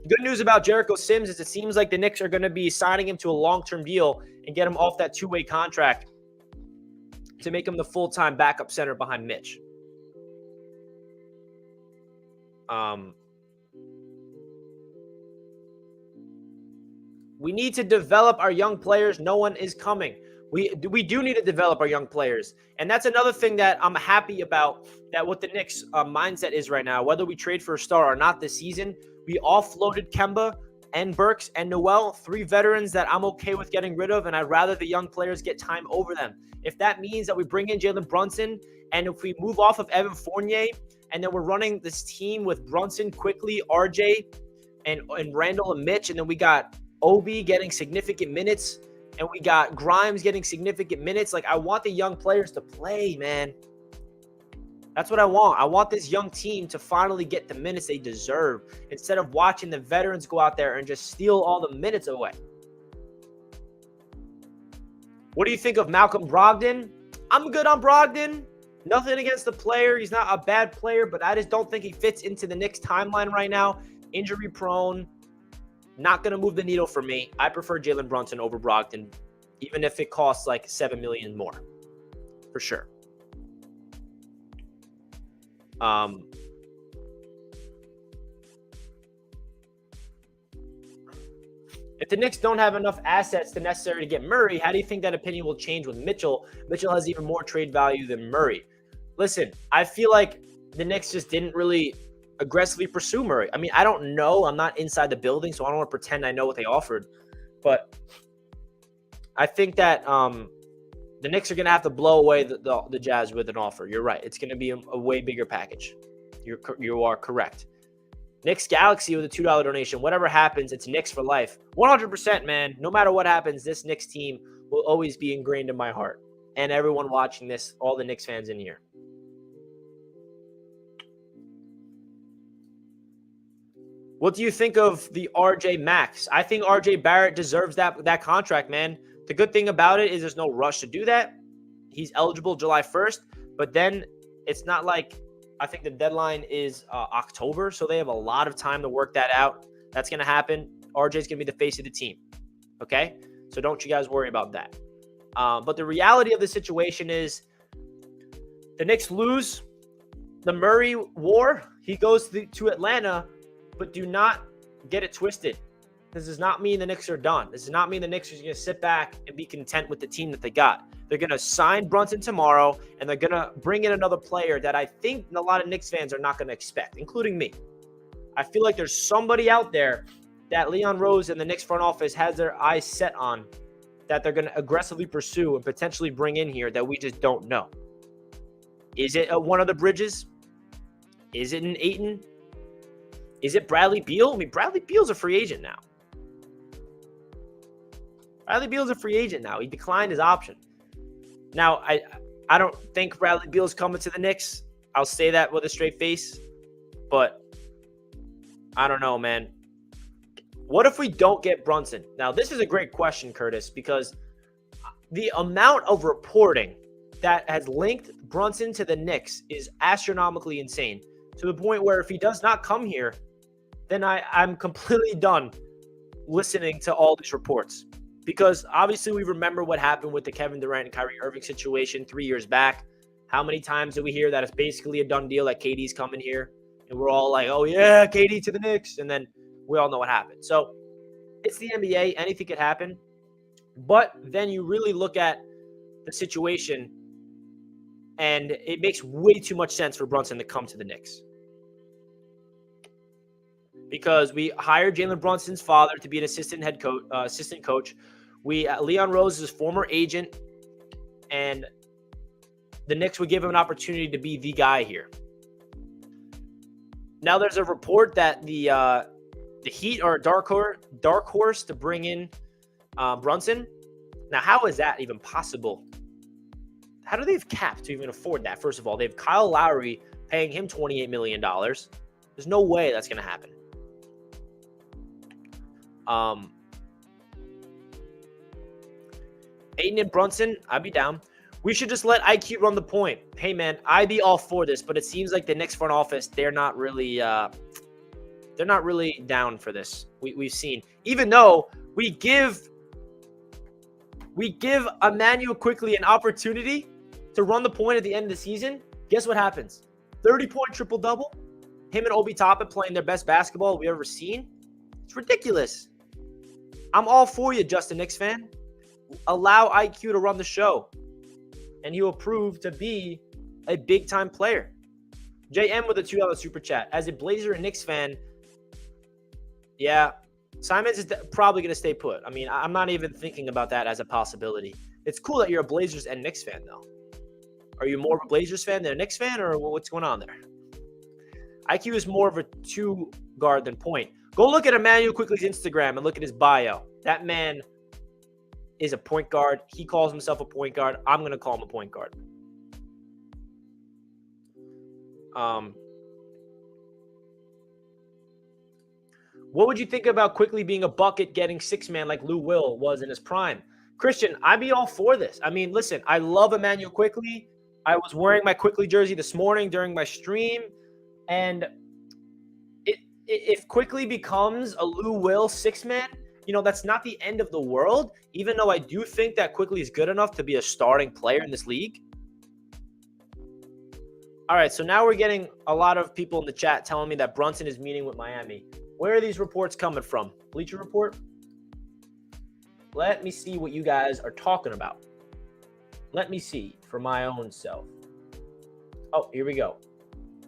Good news about Jericho Sims is it seems like the Knicks are going to be signing him to a long-term deal and get him off that two-way contract to make him the full-time backup center behind Mitch. We need to develop our young players. No one is coming. We do need to develop our young players. And that's another thing that I'm happy about, that what the Knicks mindset is right now. Whether we trade for a star or not this season, we offloaded Kemba and Burks and Noel, 3 veterans that I'm okay with getting rid of, and I'd rather the young players get time over them. If that means that we bring in Jalen Brunson, and if we move off of Evan Fournier, and then we're running this team with Brunson, quickly, RJ, and Randall and Mitch, and then we got Obi getting significant minutes, and we got Grimes getting significant minutes. Like, I want the young players to play, man. That's what I want. I want this young team to finally get the minutes they deserve instead of watching the veterans go out there and just steal all the minutes away. What do you think of Malcolm Brogdon? I'm good on Brogdon. Nothing against the player. He's not a bad player, but I just don't think he fits into the Knicks timeline right now. Injury prone. Not going to move the needle for me. I prefer Jalen Brunson over Brogdon, even if it costs like $7 million more. For sure. If the Knicks don't have enough assets to necessary to get Murray, how do you think that opinion will change with Mitchell? Mitchell has even more trade value than Murray. Listen, I feel like the Knicks just didn't really aggressively pursue Murray. I mean, I don't know. I'm not inside the building, so I don't want to pretend I know what they offered. But I think that the Knicks are going to have to blow away the Jazz with an offer. You're right. It's going to be a way bigger package. You are correct. Knicks Galaxy with a $2 donation. Whatever happens, it's Knicks for life. 100%, man. No matter what happens, this Knicks team will always be ingrained in my heart. And everyone watching this, all the Knicks fans in here. What do you think of the RJ Max? I think RJ Barrett deserves that contract, man. The good thing about it is there's no rush to do that. He's eligible July 1st, but then it's not like I think the deadline is October, so they have a lot of time to work that out. That's going to happen. RJ's going to be the face of the team, okay? So don't you guys worry about that. But the reality of the situation is the Knicks lose the Murray war. He goes to Atlanta, but do not get it twisted. This does not mean the Knicks are done. This does not mean the Knicks are going to sit back and be content with the team that they got. They're going to sign Brunson tomorrow, and they're going to bring in another player that I think a lot of Knicks fans are not going to expect, including me. I feel like there's somebody out there that Leon Rose and the Knicks front office has their eyes set on that they're going to aggressively pursue and potentially bring in here that we just don't know. Is it one of the Bridges? Is it an Ayton? Is it Bradley Beal? I mean, Bradley Beal's a free agent now. Bradley Beal's a free agent now. He declined his option. Now, I don't think Bradley Beal's coming to the Knicks. I'll say that with a straight face. But I don't know, man. What if we don't get Brunson? Now, this is a great question, Curtis, because the amount of reporting that has linked Brunson to the Knicks is astronomically insane, to the point where if he does not come here, then I'm completely done listening to all these reports. Because obviously we remember what happened with the Kevin Durant and Kyrie Irving situation 3 years back. How many times did we hear that it's basically a done deal that KD's coming here? And we're all like, oh yeah, KD to the Knicks. And then we all know what happened. So it's the NBA. Anything could happen. But then you really look at the situation, and it makes way too much sense for Brunson to come to the Knicks. Because we hired Jalen Brunson's father to be an assistant coach. Leon Rose is his former agent, and the Knicks would give him an opportunity to be the guy here. Now there's a report that the Heat are a dark horse to bring in Brunson. Now, how is that even possible? How do they have cap to even afford that? First of all, they have Kyle Lowry paying him $28 million. There's no way that's going to happen. Ayton and Brunson, I'd be down. We should just let IQ run the point. Hey, man, I'd be all for this, but it seems like the Knicks front office, they're not really down for this. We've seen, even though we give Emmanuel Quickly an opportunity to run the point at the end of the season. Guess what happens? 30-point triple-double. Him and Obi Toppin playing their best basketball we've ever seen. It's ridiculous. I'm all for you, Justin Knicks fan. Allow IQ to run the show, and he will prove to be a big-time player. JM with a $2 super chat. As a Blazer and Knicks fan, yeah, Simons is probably going to stay put. I mean, I'm not even thinking about that as a possibility. It's cool that you're a Blazers and Knicks fan, though. Are you more of a Blazers fan than a Knicks fan, or what's going on there? IQ is more of a two guard than point. Go look at Emmanuel Quickley's Instagram and look at his bio. That man is a point guard. He calls himself a point guard. I'm going to call him a point guard. What would you think about Quickley being a bucket, getting six-man like Lou Will was in his prime? Christian, I'd be all for this. I mean, listen, I love Emmanuel Quickley. I was wearing my Quickley jersey this morning during my stream, and if Quickley becomes a Lou Will six-man, that's not the end of the world, even though I do think that Quickley is good enough to be a starting player in this league. All right, so now we're getting a lot of people in the chat telling me that Brunson is meeting with Miami. Where are these reports coming from? Bleacher Report? Let me see what you guys are talking about. Let me see for my own self. Oh, here we go.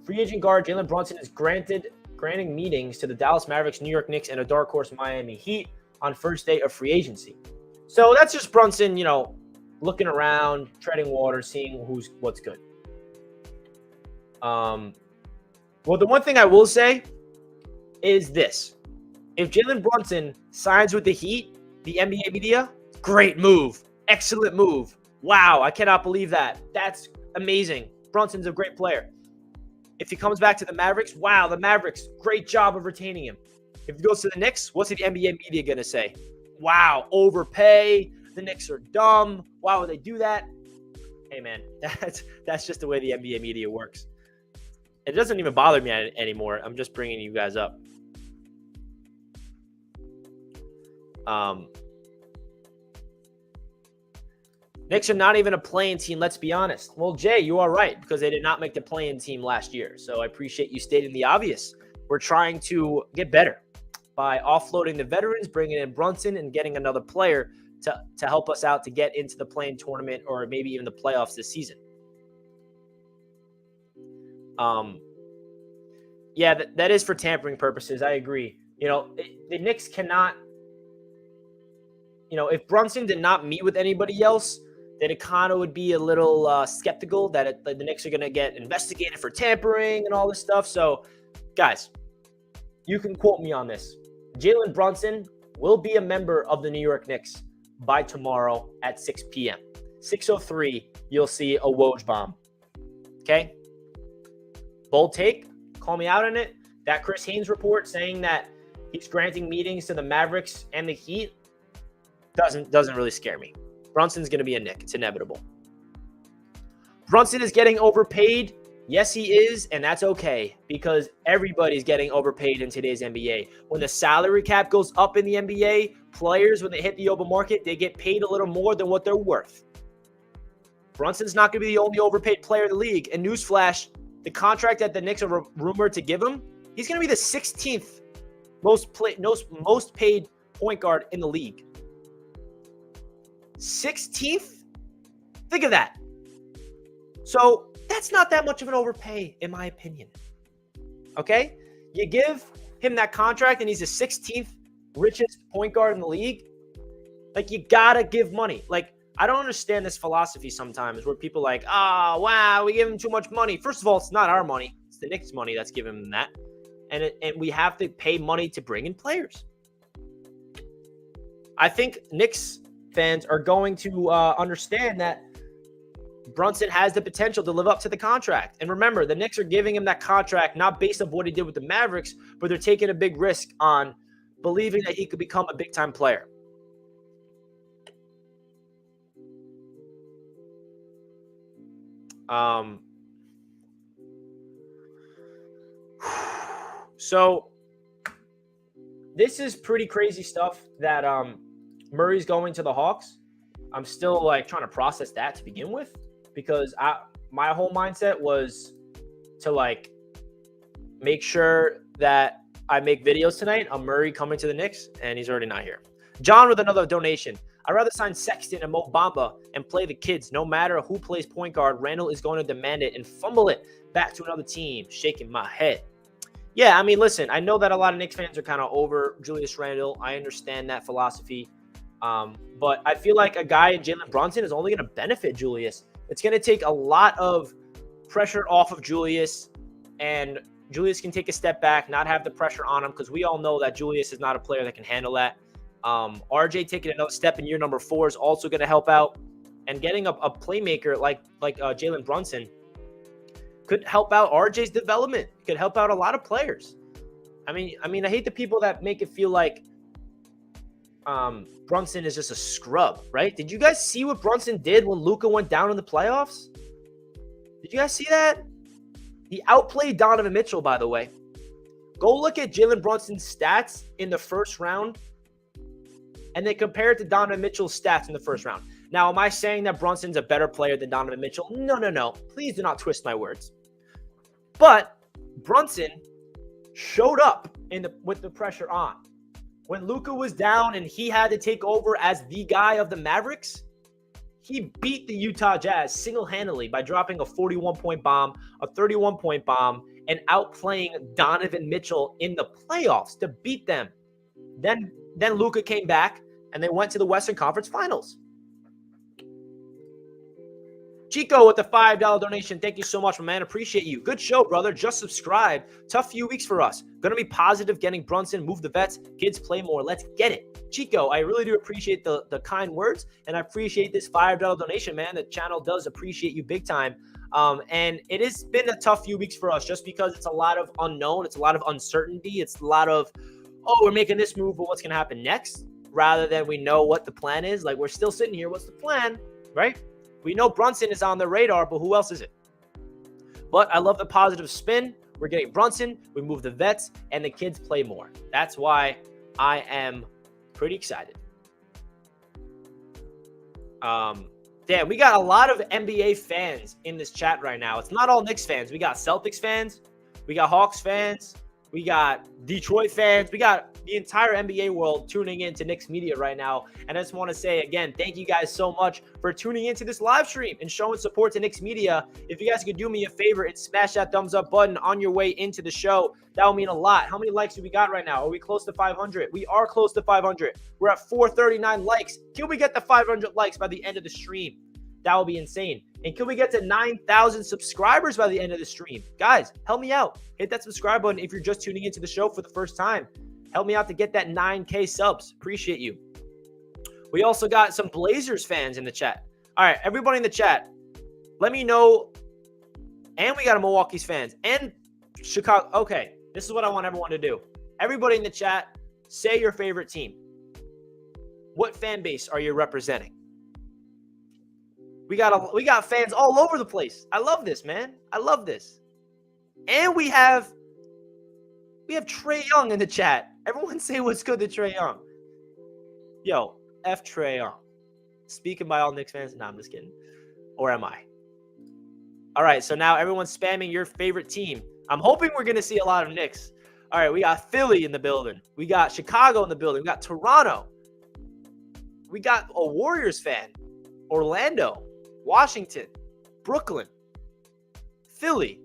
Free agent guard Jalen Brunson is granting meetings to the Dallas Mavericks, New York Knicks, and a dark horse Miami Heat on first day of free agency. So that's just Brunson, looking around, treading water, seeing what's good. Well, the one thing I will say is this. If Jalen Brunson signs with the Heat, the NBA media, great move. Excellent move. Wow, I cannot believe that. That's amazing. Brunson's a great player. If he comes back to the Mavericks, wow, the Mavericks, great job of retaining him. If he goes to the Knicks, what's the NBA media going to say? Wow, overpay. The Knicks are dumb. Why would they do that? Hey, man, that's just the way the NBA media works. It doesn't even bother me anymore. I'm just bringing you guys up. Knicks are not even a play-in team, let's be honest. Well, Jay, you are right, because they did not make the play-in team last year. So I appreciate you stating the obvious. We're trying to get better by offloading the veterans, bringing in Brunson, and getting another player to help us out to get into the play-in tournament or maybe even the playoffs this season. Yeah, that is for tampering purposes. I agree. The Knicks cannot, if Brunson did not meet with anybody else, then it kind of would be a little skeptical that the Knicks are going to get investigated for tampering and all this stuff. So, guys, you can quote me on this. Jalen Brunson will be a member of the New York Knicks by tomorrow at 6 p.m. 6:03, you'll see a Woj bomb. Okay? Bold take. Call me out on it. That Chris Haynes report saying that he's granting meetings to the Mavericks and the Heat doesn't really scare me. Brunson's going to be a Knick. It's inevitable. Brunson is getting overpaid. Yes, he is, and that's okay because everybody's getting overpaid in today's NBA. When the salary cap goes up in the NBA, players, when they hit the open market, they get paid a little more than what they're worth. Brunson's not going to be the only overpaid player in the league. And newsflash, the contract that the Knicks are rumored to give him, he's going to be the 16th most paid point guard in the league. 16th? Think of that. So that's not that much of an overpay, in my opinion. Okay? You give him that contract and he's the 16th richest point guard in the league. Like, you gotta give money. Like, I don't understand this philosophy sometimes where people are like, oh, wow, we give him too much money. First of all, it's not our money. It's the Knicks' money that's giving him that. And we have to pay money to bring in players. I think Knicks fans are going to understand that Brunson has the potential to live up to the contract. And remember, the Knicks are giving him that contract not based on what he did with the Mavericks, but they're taking a big risk on believing that he could become a big-time player. So this is pretty crazy stuff that Murray's going to the Hawks. I'm still trying to process that to begin with because my whole mindset was to make sure that I make videos tonight on Murray coming to the Knicks, and he's already not here. John with another donation. I'd rather sign Sexton and Mo Bamba and play the kids. No matter who plays point guard, Randall is going to demand it and fumble it back to another team. Shaking my head. Yeah, I mean, listen, I know that a lot of Knicks fans are kind of over Julius Randle. I understand that philosophy. But I feel like a guy in Jalen Brunson is only going to benefit Julius. It's going to take a lot of pressure off of Julius, and Julius can take a step back, not have the pressure on him, because we all know that Julius is not a player that can handle that. RJ taking another step in year number 4 is also going to help out, and getting a playmaker like Jalen Brunson could help out RJ's development. Could help out a lot of players. I mean, I hate the people that make it feel like Brunson is just a scrub, right? Did you guys see what Brunson did when Luka went down in the playoffs? Did you guys see that? He outplayed Donovan Mitchell, by the way. Go look at Jalen Brunson's stats in the first round and then compare it to Donovan Mitchell's stats in the first round. Now, am I saying that Brunson's a better player than Donovan Mitchell? No. Please do not twist my words. But Brunson showed up with the pressure on. When Luka was down and he had to take over as the guy of the Mavericks, he beat the Utah Jazz single-handedly by dropping a 41-point bomb, a 31-point bomb, and outplaying Donovan Mitchell in the playoffs to beat them. Then Luka came back, and they went to the Western Conference Finals. Chico with the $5 donation. Thank you so much, my man. Appreciate you. Good show, brother. Just subscribe. Tough few weeks for us. Going to be positive getting Brunson. Move the vets. Kids play more. Let's get it. Chico, I really do appreciate the kind words, and I appreciate this $5 donation, man. The channel does appreciate you big time. And it has been a tough few weeks for us just because it's a lot of unknown. It's a lot of uncertainty. It's a lot of, we're making this move, but what's going to happen next? Rather than we know what the plan is. Like, we're still sitting here. What's the plan, right? We know Brunson is on the radar, but who else is it? But I love the positive spin. We're getting Brunson. We move the vets, and the kids play more. That's why I am pretty excited. Damn, we got a lot of NBA fans in this chat right now. It's not all Knicks fans. We got Celtics fans. We got Hawks fans. We got Detroit fans. We got the entire NBA world tuning in to Knicks Media right now. And I just want to say, again, thank you guys so much for tuning into this live stream and showing support to Knicks Media. If you guys could do me a favor and smash that thumbs up button on your way into the show, that would mean a lot. How many likes do we got right now? Are we close to 500? We are close to 500. We're at 439 likes. Can we get the 500 likes by the end of the stream? That would be insane. And can we get to 9,000 subscribers by the end of the stream? Guys, help me out. Hit that subscribe button if you're just tuning into the show for the first time. Help me out to get that 9K subs. Appreciate you. We also got some Blazers fans in the chat. All right, everybody in the chat, let me know. And we got a Milwaukee's fans and Chicago. Okay, this is what I want everyone to do. Everybody in the chat, say your favorite team. What fan base are you representing? We got fans all over the place. I love this, man. I love this. And we have Trae Young in the chat. Everyone say what's good to Trae Young. Yo, F Trae Young. Speaking by all Knicks fans. No, I'm just kidding. Or am I? All right, so now everyone's spamming your favorite team. I'm hoping we're going to see a lot of Knicks. All right, we got Philly in the building. We got Chicago in the building. We got Toronto. We got a Warriors fan. Orlando. Washington, Brooklyn, Philly,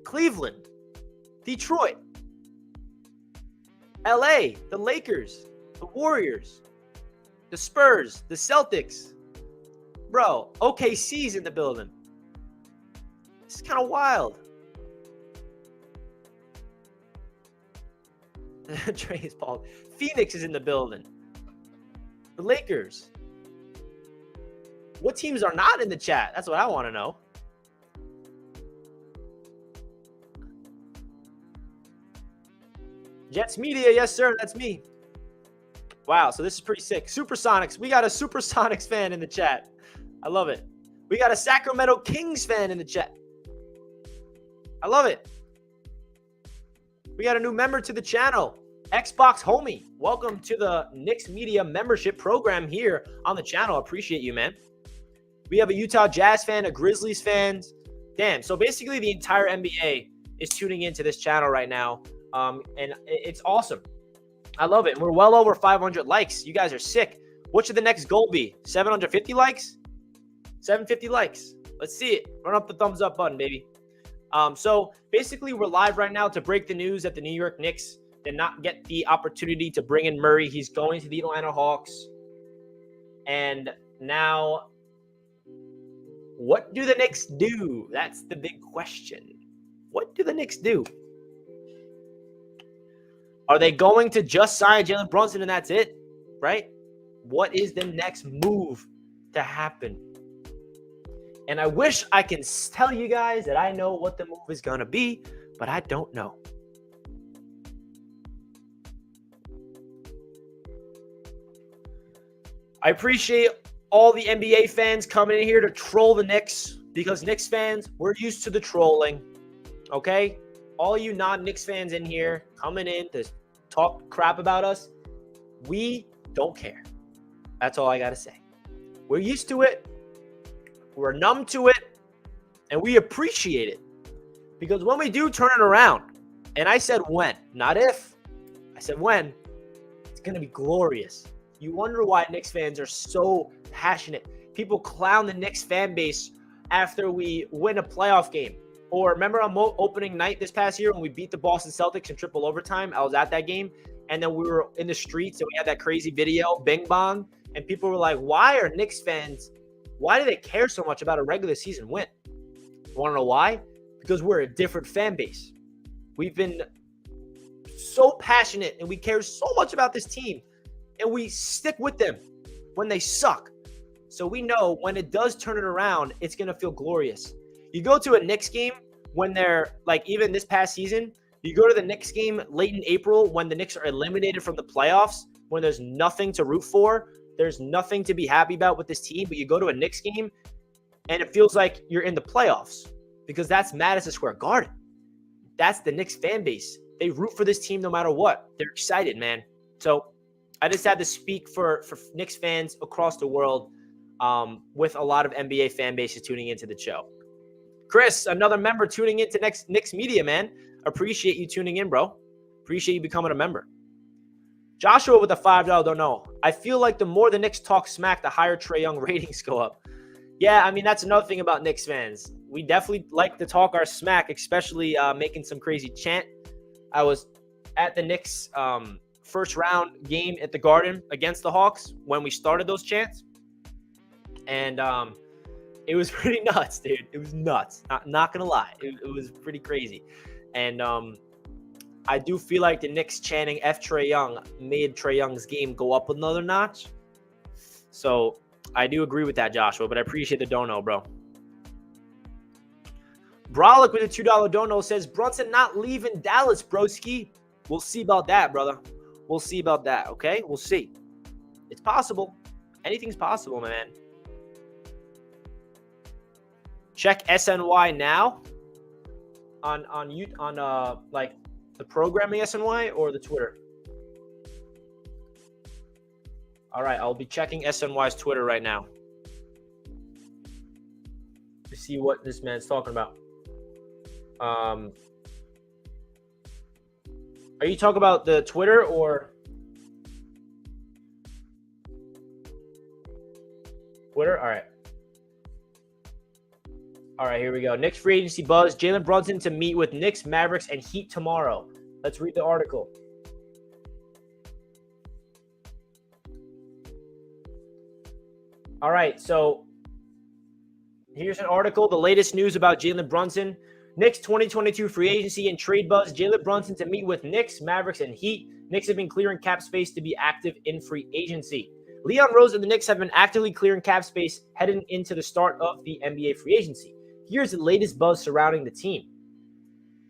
Cleveland, Detroit, LA, the Lakers, the Warriors, the Spurs, the Celtics. Bro, OKC's in the building. This is kind of wild. Trey is Paul. Phoenix is in the building. The Lakers. What teams are not in the chat? That's what I want to know. Jets Media, yes, sir. That's me. Wow, so this is pretty sick. Supersonics. We got a Supersonics fan in the chat. I love it. We got a Sacramento Kings fan in the chat. I love it. We got a new member to the channel. Xbox Homie. Welcome to the Knicks Media membership program here on the channel. Appreciate you, man. We have a Utah Jazz fan, a Grizzlies fan. Damn. So basically the entire NBA is tuning into this channel right now. And it's awesome. I love it. And we're well over 500 likes. You guys are sick. What should the next goal be? 750 likes? 750 likes. Let's see it. Run up the thumbs up button, baby. So basically, we're live right now to break the news that the New York Knicks did not get the opportunity to bring in Murray. He's going to the Atlanta Hawks. And now, what do the Knicks do? That's the big question. What do the Knicks do? Are they going to just sign Jalen Brunson and that's it? Right? What is the next move to happen? And I wish I can tell you guys that I know what the move is going to be, but I don't know. I appreciate all the NBA fans coming in here to troll the Knicks because Knicks fans, we're used to the trolling, okay? All you non-Knicks fans in here coming in to talk crap about us, we don't care. That's all I got to say. We're used to it. We're numb to it, and we appreciate it because when we do turn it around, and I said when, not if, I said when, it's going to be glorious. You wonder why Knicks fans are so passionate. People clown the Knicks fan base after we win a playoff game. Or remember on opening night this past year when we beat the Boston Celtics in triple overtime? I was at that game, and then we were in the streets, and we had that crazy video, Bing Bong, and people were like, why are Knicks fans, why do they care so much about a regular season win? Want to know why? Because we're a different fan base. We've been so passionate, and we care so much about this team, and we stick with them when they suck. So we know when it does turn it around, it's going to feel glorious. You go to a Knicks game when they're, like even this past season, you go to the Knicks game late in April when the Knicks are eliminated from the playoffs, when there's nothing to root for, there's nothing to be happy about with this team, but you go to a Knicks game and it feels like you're in the playoffs because that's Madison Square Garden. That's the Knicks fan base. They root for this team no matter what. They're excited, man. So I just had to speak for Knicks fans across the world with a lot of NBA fan bases tuning into the show. Chris, another member tuning into Knicks Media, man. Appreciate you tuning in, bro. Appreciate you becoming a member. Joshua with a $5 don't know. I feel like the more the Knicks talk smack, the higher Trae Young ratings go up. Yeah, I mean, that's another thing about Knicks fans. We definitely like to talk our smack, especially making some crazy chant. I was at the Knicks first round game at the Garden against the Hawks when we started those chants. And it was pretty nuts, dude. It was nuts. Not going to lie. It was pretty crazy. And I do feel like the Knicks chanting F Trae Young made Trae Young's game go up another notch. So I do agree with that, Joshua, but I appreciate the dono, bro. Brolic with a $2 dono says, Brunson not leaving Dallas, broski. We'll see about that, brother. We'll see about that, okay? We'll see. It's possible. Anything's possible, man. Check SNY now on like the programming SNY or the Twitter. All right, I'll be checking SNY's Twitter right now to see what this man's talking about. Are you talking about the Twitter or Twitter? All right. All right, here we go. Knicks free agency buzz. Jalen Brunson to meet with Knicks, Mavericks, and Heat tomorrow. Let's read the article. All right, so here's an article. The latest news about Jalen Brunson. Knicks 2022 free agency and trade buzz. Jalen Brunson to meet with Knicks, Mavericks, and Heat. Knicks have been clearing cap space to be active in free agency. Leon Rose and the Knicks have been actively clearing cap space heading into the start of the NBA free agency. Here's the latest buzz surrounding the team.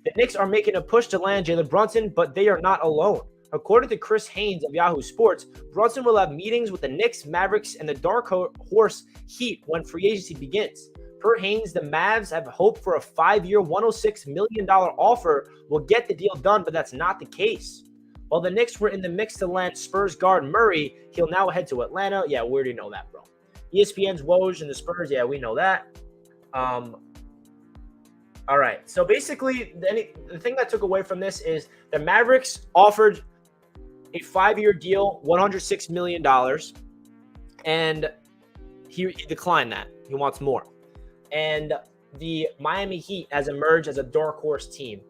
The Knicks are making a push to land Jalen Brunson, but they are not alone. According to Chris Haynes of Yahoo Sports, Brunson will have meetings with the Knicks, Mavericks, and the dark horse Heat when free agency begins. Per Haynes, the Mavs have hoped for a 5-year, $106 million offer will get the deal done, but that's not the case. While the Knicks were in the mix to land Spurs guard Murray, he'll now head to Atlanta. Yeah, we already know that, bro. ESPN's Woj and the Spurs, yeah, we know that. All right, so basically, the thing that took away from this is the Mavericks offered a 5-year deal, $106 million, and he declined that. He wants more. And the Miami Heat has emerged as a dark horse team.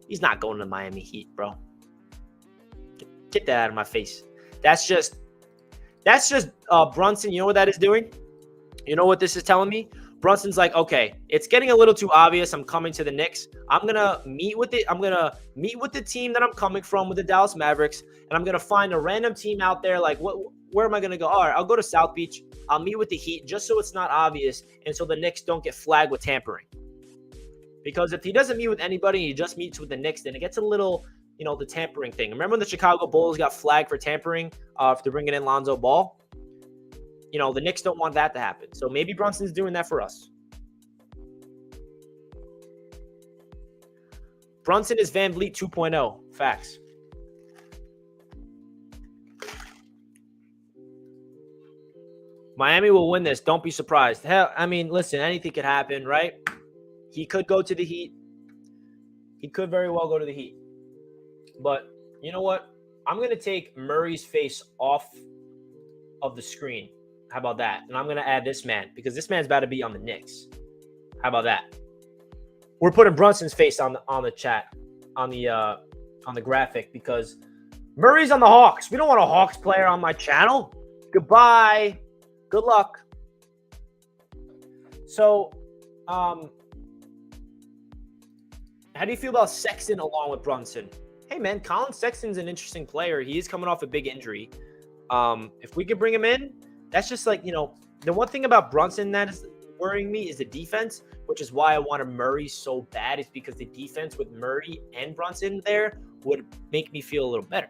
He's not going to Miami Heat, bro. Get that out of my face. That's just Brunson. You know what that is doing? You know what this is telling me? Brunson's like, okay, it's getting a little too obvious. I'm coming to the Knicks. I'm gonna meet with it. I'm gonna meet with the team that I'm coming from, with the Dallas Mavericks, and I'm gonna find a random team out there. Like, where am I gonna go? All right, I'll go to South Beach. I'll meet with the Heat just so it's not obvious, and so the Knicks don't get flagged with tampering. Because if he doesn't meet with anybody, he just meets with the Knicks, then it gets a little, the tampering thing. Remember when the Chicago Bulls got flagged for tampering for bringing in Lonzo Ball? The Knicks don't want that to happen. So maybe Brunson's doing that for us. Brunson is Van Vliet 2.0. Facts. Miami will win this. Don't be surprised. Hell, I mean, listen, anything could happen, right? He could go to the Heat. He could very well go to the Heat. But you know what? I'm going to take Murray's face off of the screen. How about that? And I'm going to add this man because this man's about to be on the Knicks. How about that? We're putting Brunson's face on the chat, on the graphic, because Murray's on the Hawks. We don't want a Hawks player on my channel. Goodbye. Good luck. So, how do you feel about Sexton along with Brunson? Hey, man, Colin Sexton's an interesting player. He is coming off a big injury. If we could bring him in, that's just like, the one thing about Brunson that is worrying me is the defense, which is why I wanted Murray so bad, is because the defense with Murray and Brunson there would make me feel a little better.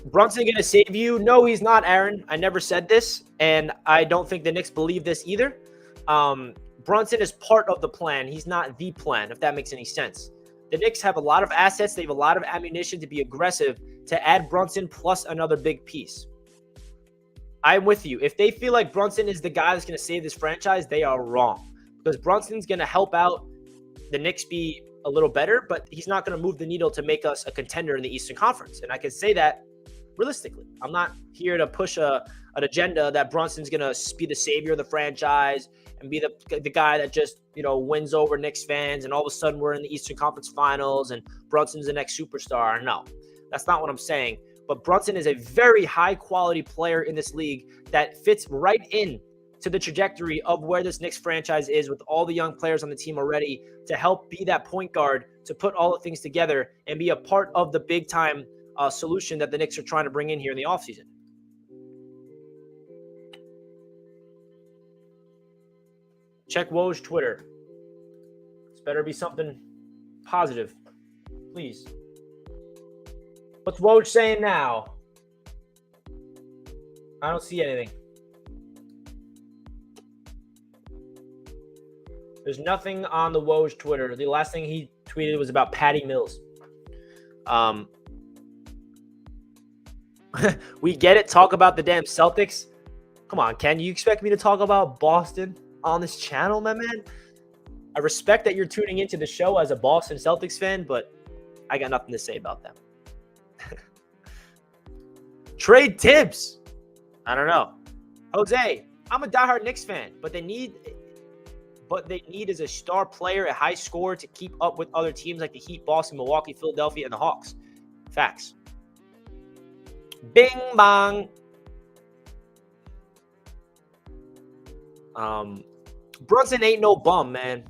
Brunson going to save you? No, he's not, Aaron. I never said this, and I don't think the Knicks believe this either. Brunson is part of the plan. He's not the plan, if that makes any sense. The Knicks have a lot of assets. They have a lot of ammunition to be aggressive, to add Brunson plus another big piece. I'm with you. If they feel like Brunson is the guy that's going to save this franchise, they are wrong. Because Brunson's going to help out the Knicks be a little better, but he's not going to move the needle to make us a contender in the Eastern Conference. And I can say that realistically. I'm not here to push an agenda that Brunson's going to be the savior of the franchise and be the guy that just, wins over Knicks fans and all of a sudden we're in the Eastern Conference Finals and Brunson's the next superstar. No, that's not what I'm saying. But Brunson is a very high-quality player in this league that fits right in to the trajectory of where this Knicks franchise is, with all the young players on the team already, to help be that point guard, to put all the things together and be a part of the big-time solution that the Knicks are trying to bring in here in the offseason. Check Woj Twitter. This better be something positive. Please. What's Woj saying now? I don't see anything. There's nothing on the Woj Twitter. The last thing he tweeted was about Patty Mills. We get it. Talk about the damn Celtics. Come on, Ken. You expect me to talk about Boston on this channel, my man? I respect that you're tuning into the show as a Boston Celtics fan, but I got nothing to say about them. Trade Tibbs. I don't know. Jose, I'm a diehard Knicks fan, but they need is a star player, a high scorer to keep up with other teams like the Heat, Boston, Milwaukee, Philadelphia, and the Hawks. Facts. Bing bong. Brunson ain't no bum, man.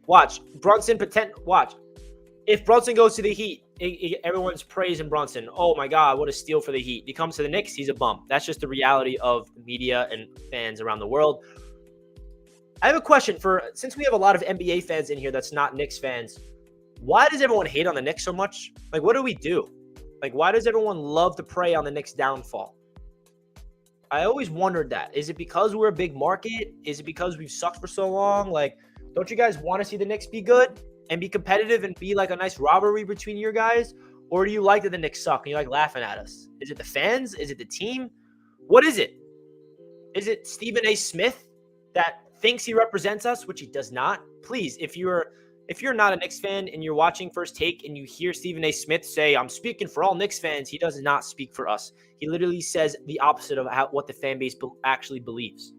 Watch. Watch. If Brunson goes to the Heat, everyone's praising Brunson. Oh my God, what a steal for the Heat. He comes to the Knicks, he's a bum. That's just the reality of media and fans around the world. I have a question since we have a lot of NBA fans in here that's not Knicks fans, why does everyone hate on the Knicks so much? Like, what do we do? Like, why does everyone love to prey on the Knicks' downfall? I always wondered that. Is it because we're a big market? Is it because we've sucked for so long? Like, don't you guys want to see the Knicks be good and be competitive and be like a nice rivalry between your guys? Or do you like that the Knicks suck and you like laughing at us? Is it the fans? Is it the team? What is it? Is it Stephen A. Smith that thinks he represents us, which he does not? Please, if you're if you're not a Knicks fan and you're watching First Take and you hear Stephen A. Smith say, I'm speaking for all Knicks fans, he does not speak for us. He literally says the opposite of what the fan base actually believes.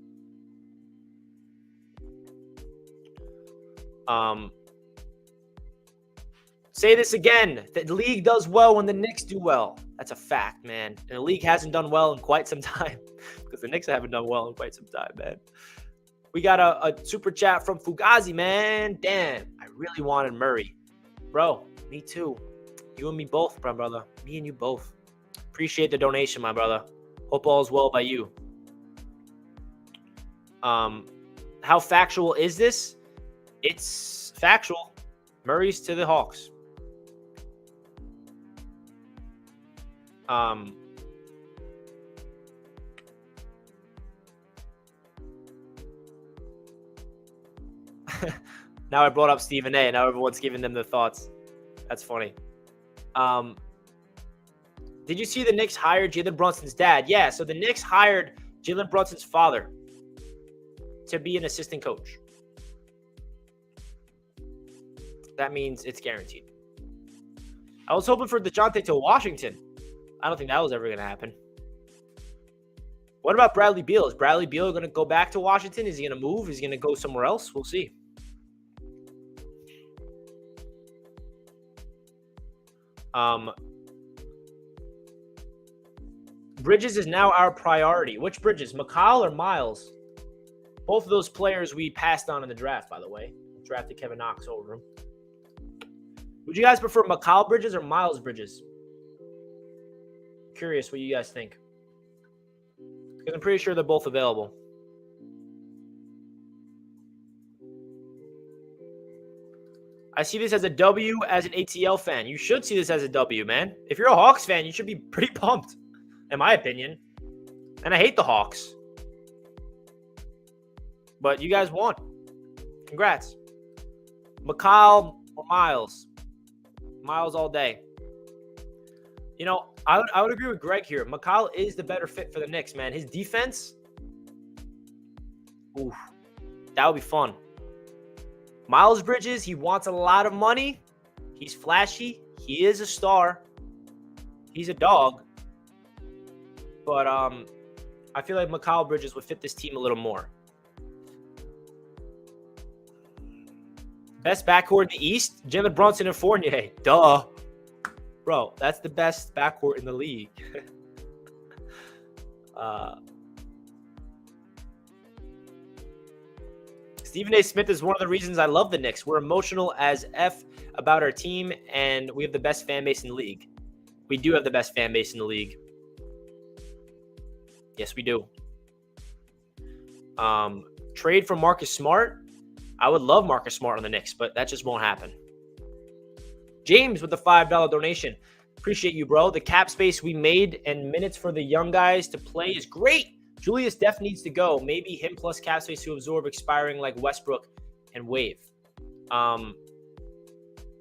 Say this again. The league does well when the Knicks do well. That's a fact, man. And the league hasn't done well in quite some time because the Knicks haven't done well in quite some time, man. We got a super chat from Fugazi, man. Damn, I really wanted Murray. Bro, me too. You and me both, my brother. Me and you both. Appreciate the donation, my brother. Hope all is well by you. How factual is this? It's factual. Murray's to the Hawks. Now I brought up Stephen A. and now everyone's giving them their thoughts. That's funny. Did you see the Knicks hired Jalen Brunson's dad? Yeah, so the Knicks hired Jalen Brunson's father to be an assistant coach. That means it's guaranteed. I was hoping for Dejounte to Washington. I don't think that was ever going to happen. What about Bradley Beal? Is Bradley Beal going to go back to Washington? Is he going to move? Is he going to go somewhere else? We'll see. Bridges is now our priority. Which Bridges? McCall or Miles? Both of those players we passed on in the draft, by the way. Drafted Kevin Knox over him. Would you guys prefer McCall Bridges or Miles Bridges? Curious what you guys think. Because I'm pretty sure they're both available. I see this as a W as an ATL fan. You should see this as a W, man. If you're a Hawks fan, you should be pretty pumped, in my opinion. And I hate the Hawks. But you guys won. Congrats. McCall or Miles? Miles all day. You know, I would agree with Greg here. McCall is the better fit for the Knicks, man. His defense, oof, that would be fun. Miles Bridges, he wants a lot of money. He's flashy. He is a star. He's a dog. But I feel like McCall Bridges would fit this team a little more. Best backcourt in the East? Jalen Brunson and Fournier. Duh. Bro, that's the best backcourt in the league. Stephen A. Smith is one of the reasons I love the Knicks. We're emotional as F about our team, and we have the best fan base in the league. We do have the best fan base in the league. Yes, we do. Trade for Marcus Smart. I would love Marcus Smart on the Knicks, but that just won't happen. James with the $5 donation. Appreciate you, bro. The cap space we made and minutes for the young guys to play is great. Julius Def needs to go. Maybe him plus cap space to absorb expiring like Westbrook and Wave.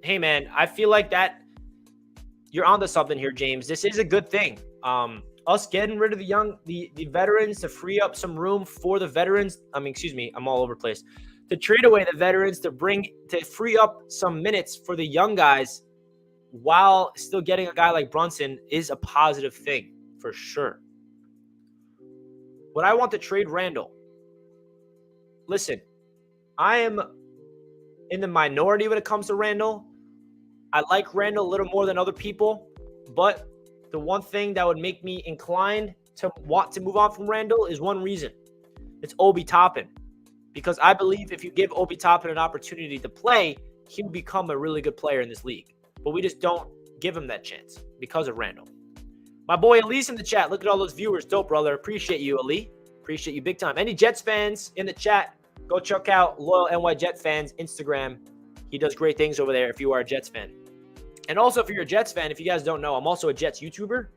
Hey, man, I feel like that you're onto something here, James. This is a good thing. Us getting rid of the veterans to free up some room for the veterans. I'm all over the place. To trade away the veterans to free up some minutes for the young guys while still getting a guy like Brunson is a positive thing for sure. Would I want to trade Randall? Listen, I am in the minority when it comes to Randall. I like Randall a little more than other people, but the one thing that would make me inclined to want to move on from Randall is one reason. It's Obi Toppin. Because I believe if you give Obi Toppin an opportunity to play, he'll become a really good player in this league. But we just don't give him that chance because of Randall. My boy Ali's in the chat. Look at all those viewers. Dope, brother. Appreciate you, Ali. Appreciate you big time. Any Jets fans in the chat, go check out Loyal NY Jet Fans Instagram. He does great things over there if you are a Jets fan. And also, if you're a Jets fan, if you guys don't know, I'm also a Jets YouTuber.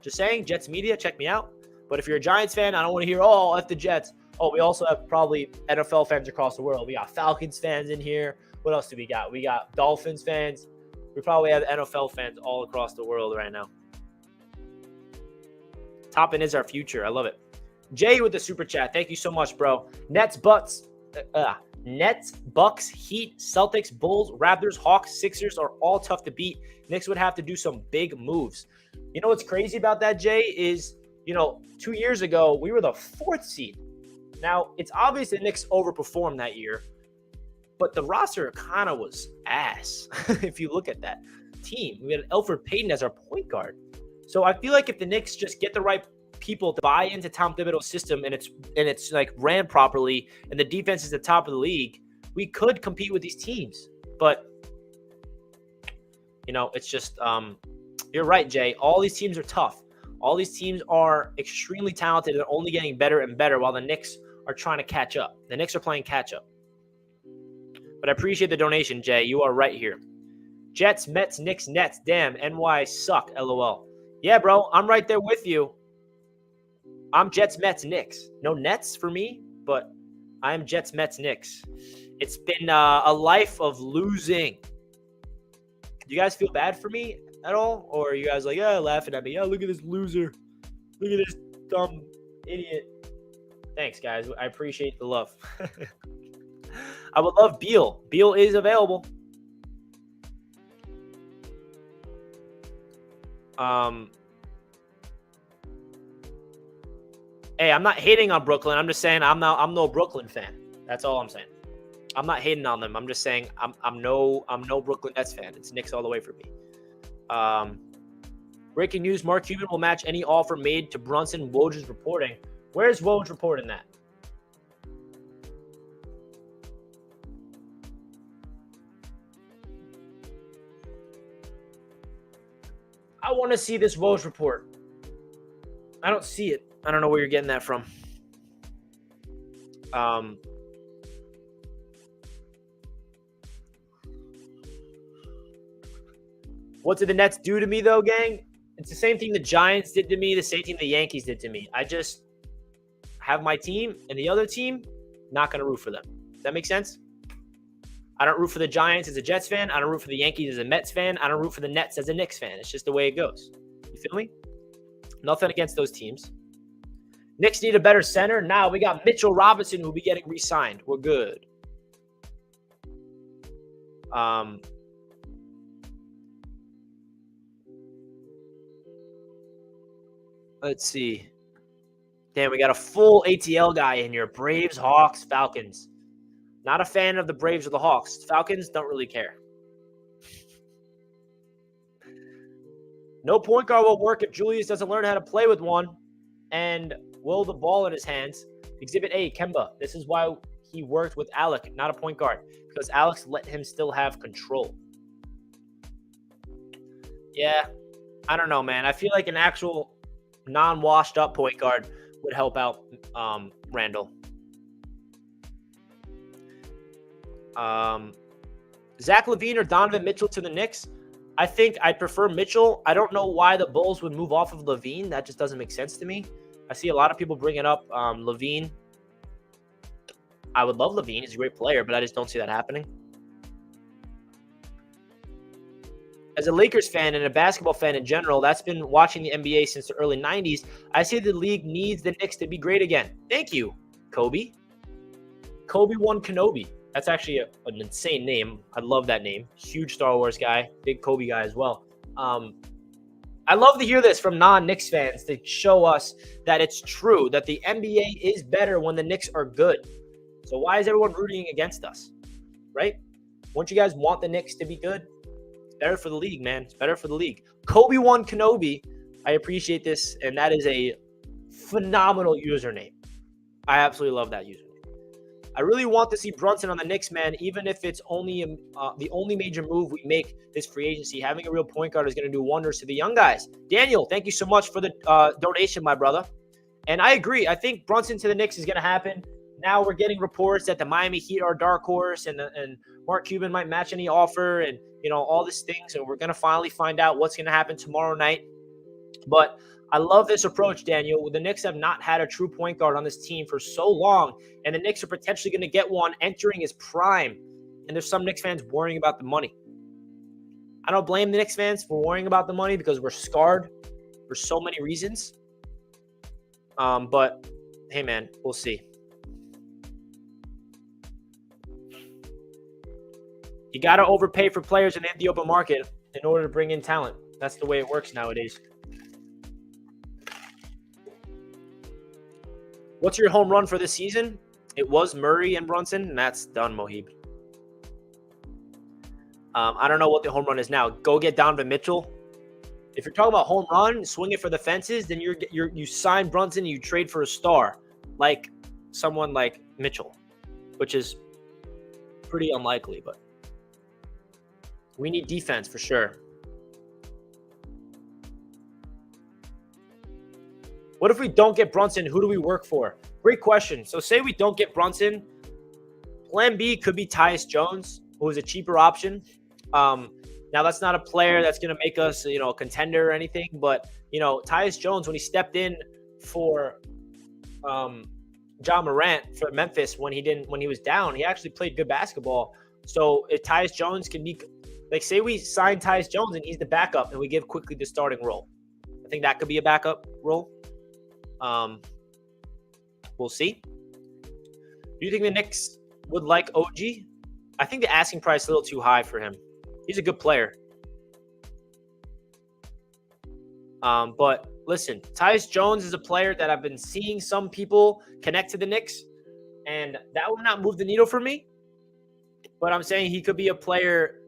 Just saying, Jets Media, check me out. But if you're a Giants fan, I don't want to hear, oh, F the Jets. Oh, we also have probably NFL fans across the world. We got Falcons fans in here. What else do we got? We got Dolphins fans. We probably have NFL fans all across the world right now. Toppin is our future. I love it. Jay with the super chat. Thank you so much, bro. Nets butts. Nets, Bucks, Heat, Celtics, Bulls, Raptors, Hawks, Sixers are all tough to beat. Knicks would have to do some big moves. You know what's crazy about that, Jay, is, 2 years ago, we were the 4th seed. Now, it's obvious the Knicks overperformed that year, but the roster kind of was ass if you look at that team. We had Elfrid Payton as our point guard. So I feel like if the Knicks just get the right people to buy into Tom Thibodeau's system and it's like ran properly and the defense is the top of the league, we could compete with these teams. But it's just you're right, Jay. All these teams are tough. All these teams are extremely talented and only getting better and better while the Knicks are trying to catch up. The Knicks are playing catch up. But I appreciate the donation, Jay. You are right here. Jets, Mets, Knicks, Nets. Damn, NY suck, LOL. Yeah, bro, I'm right there with you. I'm Jets, Mets, Knicks. No Nets for me, but I am Jets, Mets, Knicks. It's been a life of losing. Do you guys feel bad for me at all? Or are you guys like, laughing at me? Look at this loser. Look at this dumb idiot. Thanks, guys. I appreciate the love. I would love Beal. Beal is available. Hey, I'm not hating on Brooklyn. I'm just saying I'm no Brooklyn fan. That's all I'm saying. I'm not hating on them. I'm just saying I'm no Brooklyn Nets fan. It's Knicks all the way for me. Breaking news: Mark Cuban will match any offer made to Brunson. Woj is reporting. Where's Woj reporting that? I want to see this Woj report. I don't see it. I don't know where you're getting that from. What did the Nets do to me, though, gang? It's the same thing the Giants did to me, the same thing the Yankees did to me. I just have my team, and the other team, not going to root for them. Does that make sense? I don't root for the Giants as a Jets fan. I don't root for the Yankees as a Mets fan. I don't root for the Nets as a Knicks fan. It's just the way it goes. You feel me? Nothing against those teams. Knicks need a better center. Now we got Mitchell Robinson who'll be getting re-signed. We're good. Let's see. Damn, we got a full ATL guy in here. Braves, Hawks, Falcons. Not a fan of the Braves or the Hawks. Falcons, don't really care. No point guard will work if Julius doesn't learn how to play with one and will the ball in his hands. Exhibit A, Kemba. This is why he worked with Alec, not a point guard, because Alex let him still have control. Yeah, I don't know, man. I feel like an actual non-washed up point guard would help out Randall. Zach LaVine or Donovan Mitchell to the Knicks? I think I prefer Mitchell. I don't know why the Bulls would move off of LaVine. That just doesn't make sense to me. I see a lot of people bringing up LaVine. I would love LaVine. He's a great player, but I just don't see that happening. As a Lakers fan and a basketball fan in general, that's been watching the NBA since the early 90s. I say the league needs the Knicks to be great again. Thank you, Kobe. Kobe won Kenobi. That's actually an insane name. I love that name. Huge Star Wars guy. Big Kobe guy as well. I love to hear this from non-Knicks fans to show us that it's true, that the NBA is better when the Knicks are good. So why is everyone rooting against us, right? Won't you guys want the Knicks to be good? It's better for the league, man. It's better for the league. Kobe won Kenobi. I appreciate this, and that is a phenomenal username. I absolutely love that username. I really want to see Brunson on the Knicks, man, even if it's only the only major move we make this free agency. Having a real point guard is going to do wonders to the young guys. Daniel, thank you so much for the donation, my brother. And I agree. I think Brunson to the Knicks is going to happen. Now we're getting reports that the Miami Heat are a dark horse and Mark Cuban might match any offer and, all these things. And we're going to finally find out what's going to happen tomorrow night. But I love this approach, Daniel. The Knicks have not had a true point guard on this team for so long, and the Knicks are potentially going to get one entering his prime. And there's some Knicks fans worrying about the money. I don't blame the Knicks fans for worrying about the money because we're scarred for so many reasons. But, hey, man, we'll see. You got to overpay for players in the open market in order to bring in talent. That's the way it works nowadays. What's your home run for this season? It was Murray and Brunson, and that's done, Mohib. I don't know what the home run is now. Go get Donovan Mitchell. If you're talking about home run, swing it for the fences, then you sign Brunson and you trade for a star, like someone like Mitchell, which is pretty unlikely, but we need defense for sure. What if we don't get Brunson? Who do we work for? Great question. So say we don't get Brunson. Plan B could be Tyus Jones, who is a cheaper option. Now, that's not a player that's going to make us, a contender or anything. But, Tyus Jones, when he stepped in for John Morant for Memphis when he was down, he actually played good basketball. So if Tyus Jones can be – say we sign Tyus Jones and he's the backup and we give quickly the starting role. I think that could be a backup role. We'll see. Do you think the Knicks would like OG? I think the asking price is a little too high for him. He's a good player. But listen, Tyus Jones is a player that I've been seeing some people connect to the Knicks, and that would not move the needle for me. But I'm saying he could be a player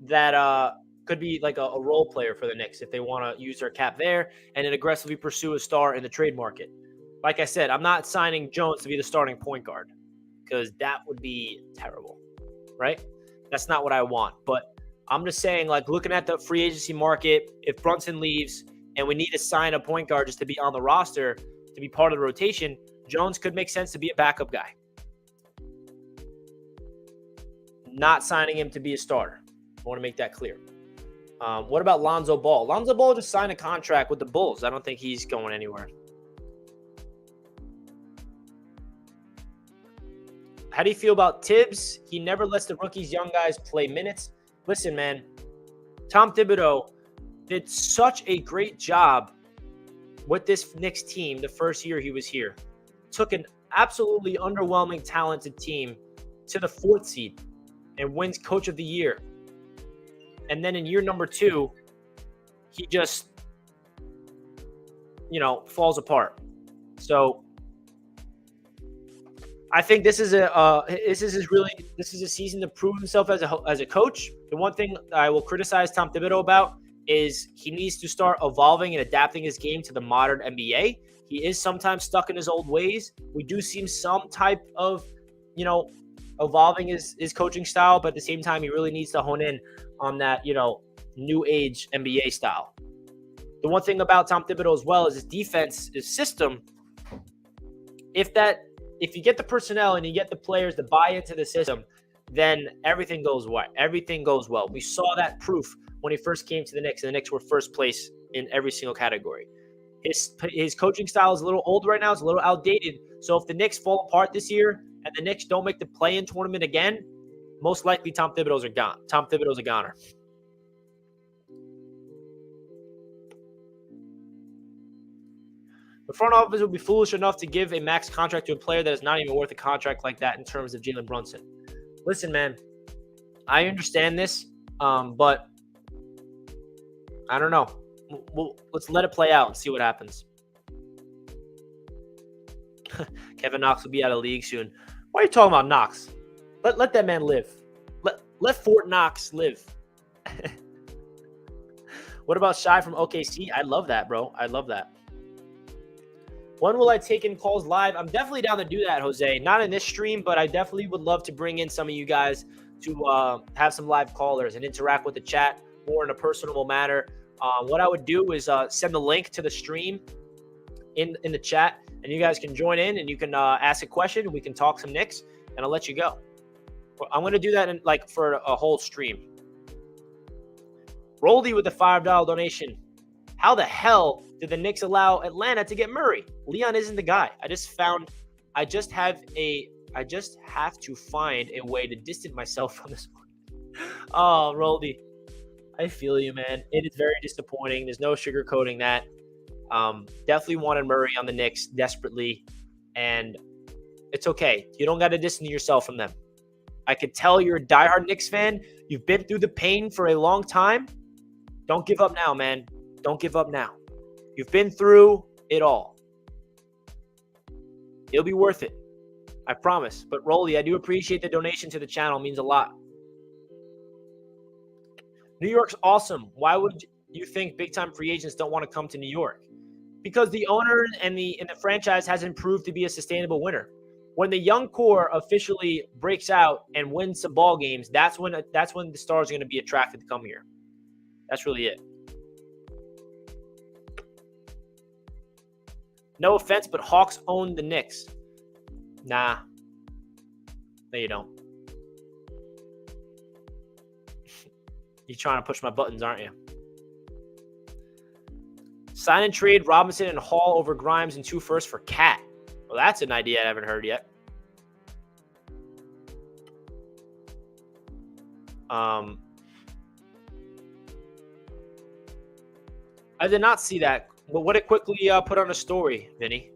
that could be like a role player for the Knicks if they want to use their cap there and then aggressively pursue a star in the trade market. Like I said, I'm not signing Jones to be the starting point guard because that would be terrible, right? That's not what I want. But I'm just saying, looking at the free agency market, if Brunson leaves and we need to sign a point guard just to be on the roster, to be part of the rotation, Jones could make sense to be a backup guy. Not signing him to be a starter. I want to make that clear. What about Lonzo Ball? Lonzo Ball just signed a contract with the Bulls. I don't think he's going anywhere. How do you feel about Tibbs? He never lets the rookies, young guys play minutes. Listen, man, Tom Thibodeau did such a great job with this Knicks team the first year he was here. Took an absolutely underwhelming, talented team to the 4th seed and wins Coach of the Year. And then in year number 2, he just, falls apart. So I think this is a season to prove himself as a coach. The one thing I will criticize Tom Thibodeau about is he needs to start evolving and adapting his game to the modern NBA. He is sometimes stuck in his old ways. We do see some type of, evolving his coaching style, but at the same time, he really needs to hone in on that, new age NBA style. The one thing about Tom Thibodeau as well is his defense, his system. If you get the personnel and you get the players to buy into the system, then everything goes well. Everything goes well. We saw that proof when he first came to the Knicks, and the Knicks were first place in every single category. His coaching style is a little old right now. It's a little outdated. So if the Knicks fall apart this year and the Knicks don't make the play-in tournament again, most likely Tom Thibodeau's a goner. The front office would be foolish enough to give a max contract to a player that is not even worth a contract like that in terms of Jalen Brunson. Listen, man, I understand this, but I don't know. Let's let it play out and see what happens. Kevin Knox will be out of the league soon. Why are you talking about Knox? Let that man live. Let Fort Knox live. What about Shy from OKC? I love that, bro. I love that. When will I take in calls live? I'm definitely down to do that, Jose. Not in this stream, but I definitely would love to bring in some of you guys to have some live callers and interact with the chat more in a personable manner. What I would do is send the link to the stream in the chat, and you guys can join in and you can ask a question. And we can talk some Knicks, and I'll let you go. I'm going to do that for a whole stream. Roldy with the $5 donation. How the hell did the Knicks allow Atlanta to get Murray? Leon isn't the guy. I just have to find a way to distance myself from this one. Oh, Roldy. I feel you, man. It is very disappointing. There's no sugarcoating that. Definitely wanted Murray on the Knicks desperately, and it's okay. You don't got to distance yourself from them. I could tell you're a diehard Knicks fan. You've been through the pain for a long time. Don't give up now, man. Don't give up now. You've been through it all. It'll be worth it. I promise. But Rolly, I do appreciate the donation to the channel. It means a lot. New York's awesome. Why would you think big-time free agents don't want to come to New York? Because the owner and the franchise hasn't proved to be a sustainable winner. When the young core officially breaks out and wins some ball games, that's when the stars are going to be attracted to come here. That's really it. No offense, but Hawks own the Knicks. Nah. No, you don't. You're trying to push my buttons, aren't you? Sign and trade Robinson and Hall over Grimes and 2 firsts for Cat. Well, that's an idea I haven't heard yet. I did not see that. But what did Quickly put on a story, Vinny?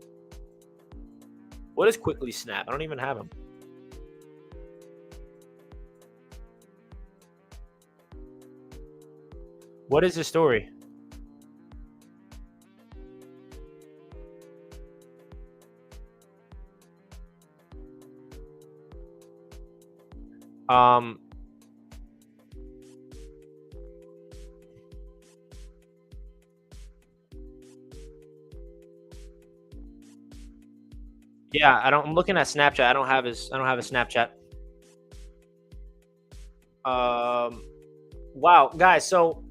What is Quickly Snap? I don't even have him. What is the story? Yeah, I'm looking at Snapchat. I don't have his Snapchat. Wow, guys, so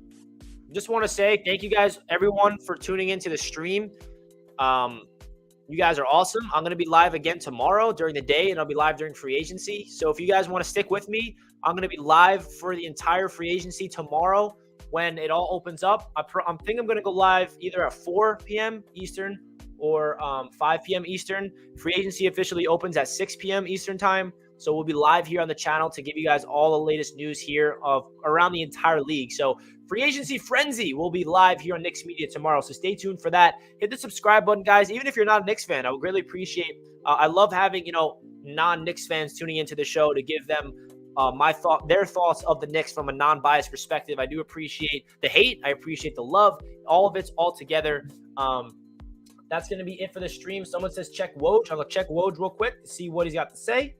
just want to say thank you guys, everyone, for tuning into the stream. You guys are awesome. I'm going to be live again tomorrow during the day, and I'll be live during free agency. So if you guys want to stick with me, I'm going to be live for the entire free agency tomorrow when it all opens up. I think I'm going to go live either at 4 p.m. Eastern or 5 p.m. Eastern. Free agency officially opens at 6 p.m. Eastern time. So we'll be live here on the channel to give you guys all the latest news here of around the entire league. So Free Agency Frenzy will be live here on Knicks Media tomorrow. So stay tuned for that. Hit the subscribe button, guys. Even if you're not a Knicks fan, I would greatly appreciate. I love having non-Knicks fans tuning into the show to give them their thoughts of the Knicks from a non-biased perspective. I do appreciate the hate. I appreciate the love. All of it's all together. That's going to be it for the stream. Someone says check Woj. I'm going to check Woj real quick to see what he's got to say.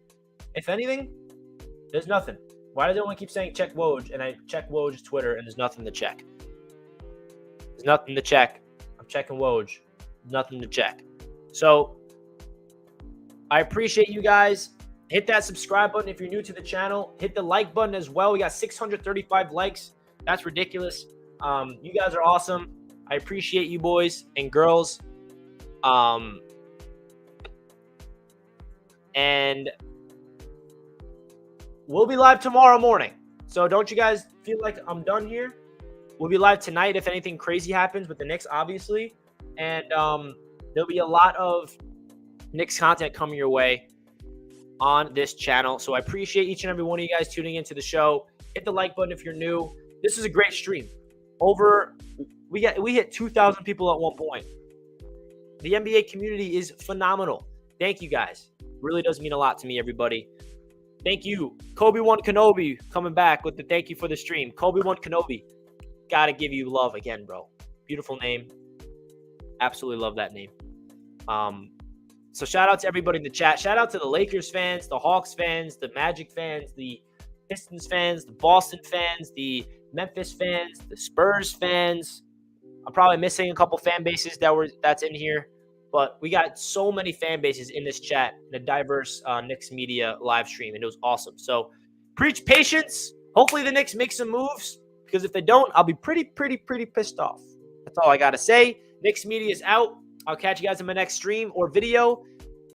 If anything, there's nothing. Why does everyone keep saying check Woj? And I check Woj's Twitter, and there's nothing to check. There's nothing to check. I'm checking Woj. Nothing to check. So I appreciate you guys. Hit that subscribe button if you're new to the channel. Hit the like button as well. We got 635 likes. That's ridiculous. You guys are awesome. I appreciate you boys and girls. And we'll be live tomorrow morning. So don't you guys feel like I'm done here? We'll be live tonight if anything crazy happens with the Knicks, obviously. And there'll be a lot of Knicks content coming your way on this channel. So I appreciate each and every one of you guys tuning into the show. Hit the like button if you're new. This is a great stream. We hit 2,000 people at one point. The NBA community is phenomenal. Thank you guys. Really does mean a lot to me, everybody. Thank you. Kobe1 Kenobi coming back with the thank you for the stream. Kobe1 Kenobi. Gotta give you love again, bro. Beautiful name. Absolutely love that name. So shout out to everybody in the chat. Shout out to the Lakers fans, the Hawks fans, the Magic fans, the Pistons fans, the Boston fans, the Memphis fans, the Spurs fans. I'm probably missing a couple fan bases that's in here. But we got so many fan bases in this chat, in a diverse Knicks media live stream, and it was awesome. So preach patience. Hopefully the Knicks make some moves, because if they don't, I'll be pretty pissed off. That's all I got to say. Knicks media is out. I'll catch you guys in my next stream or video.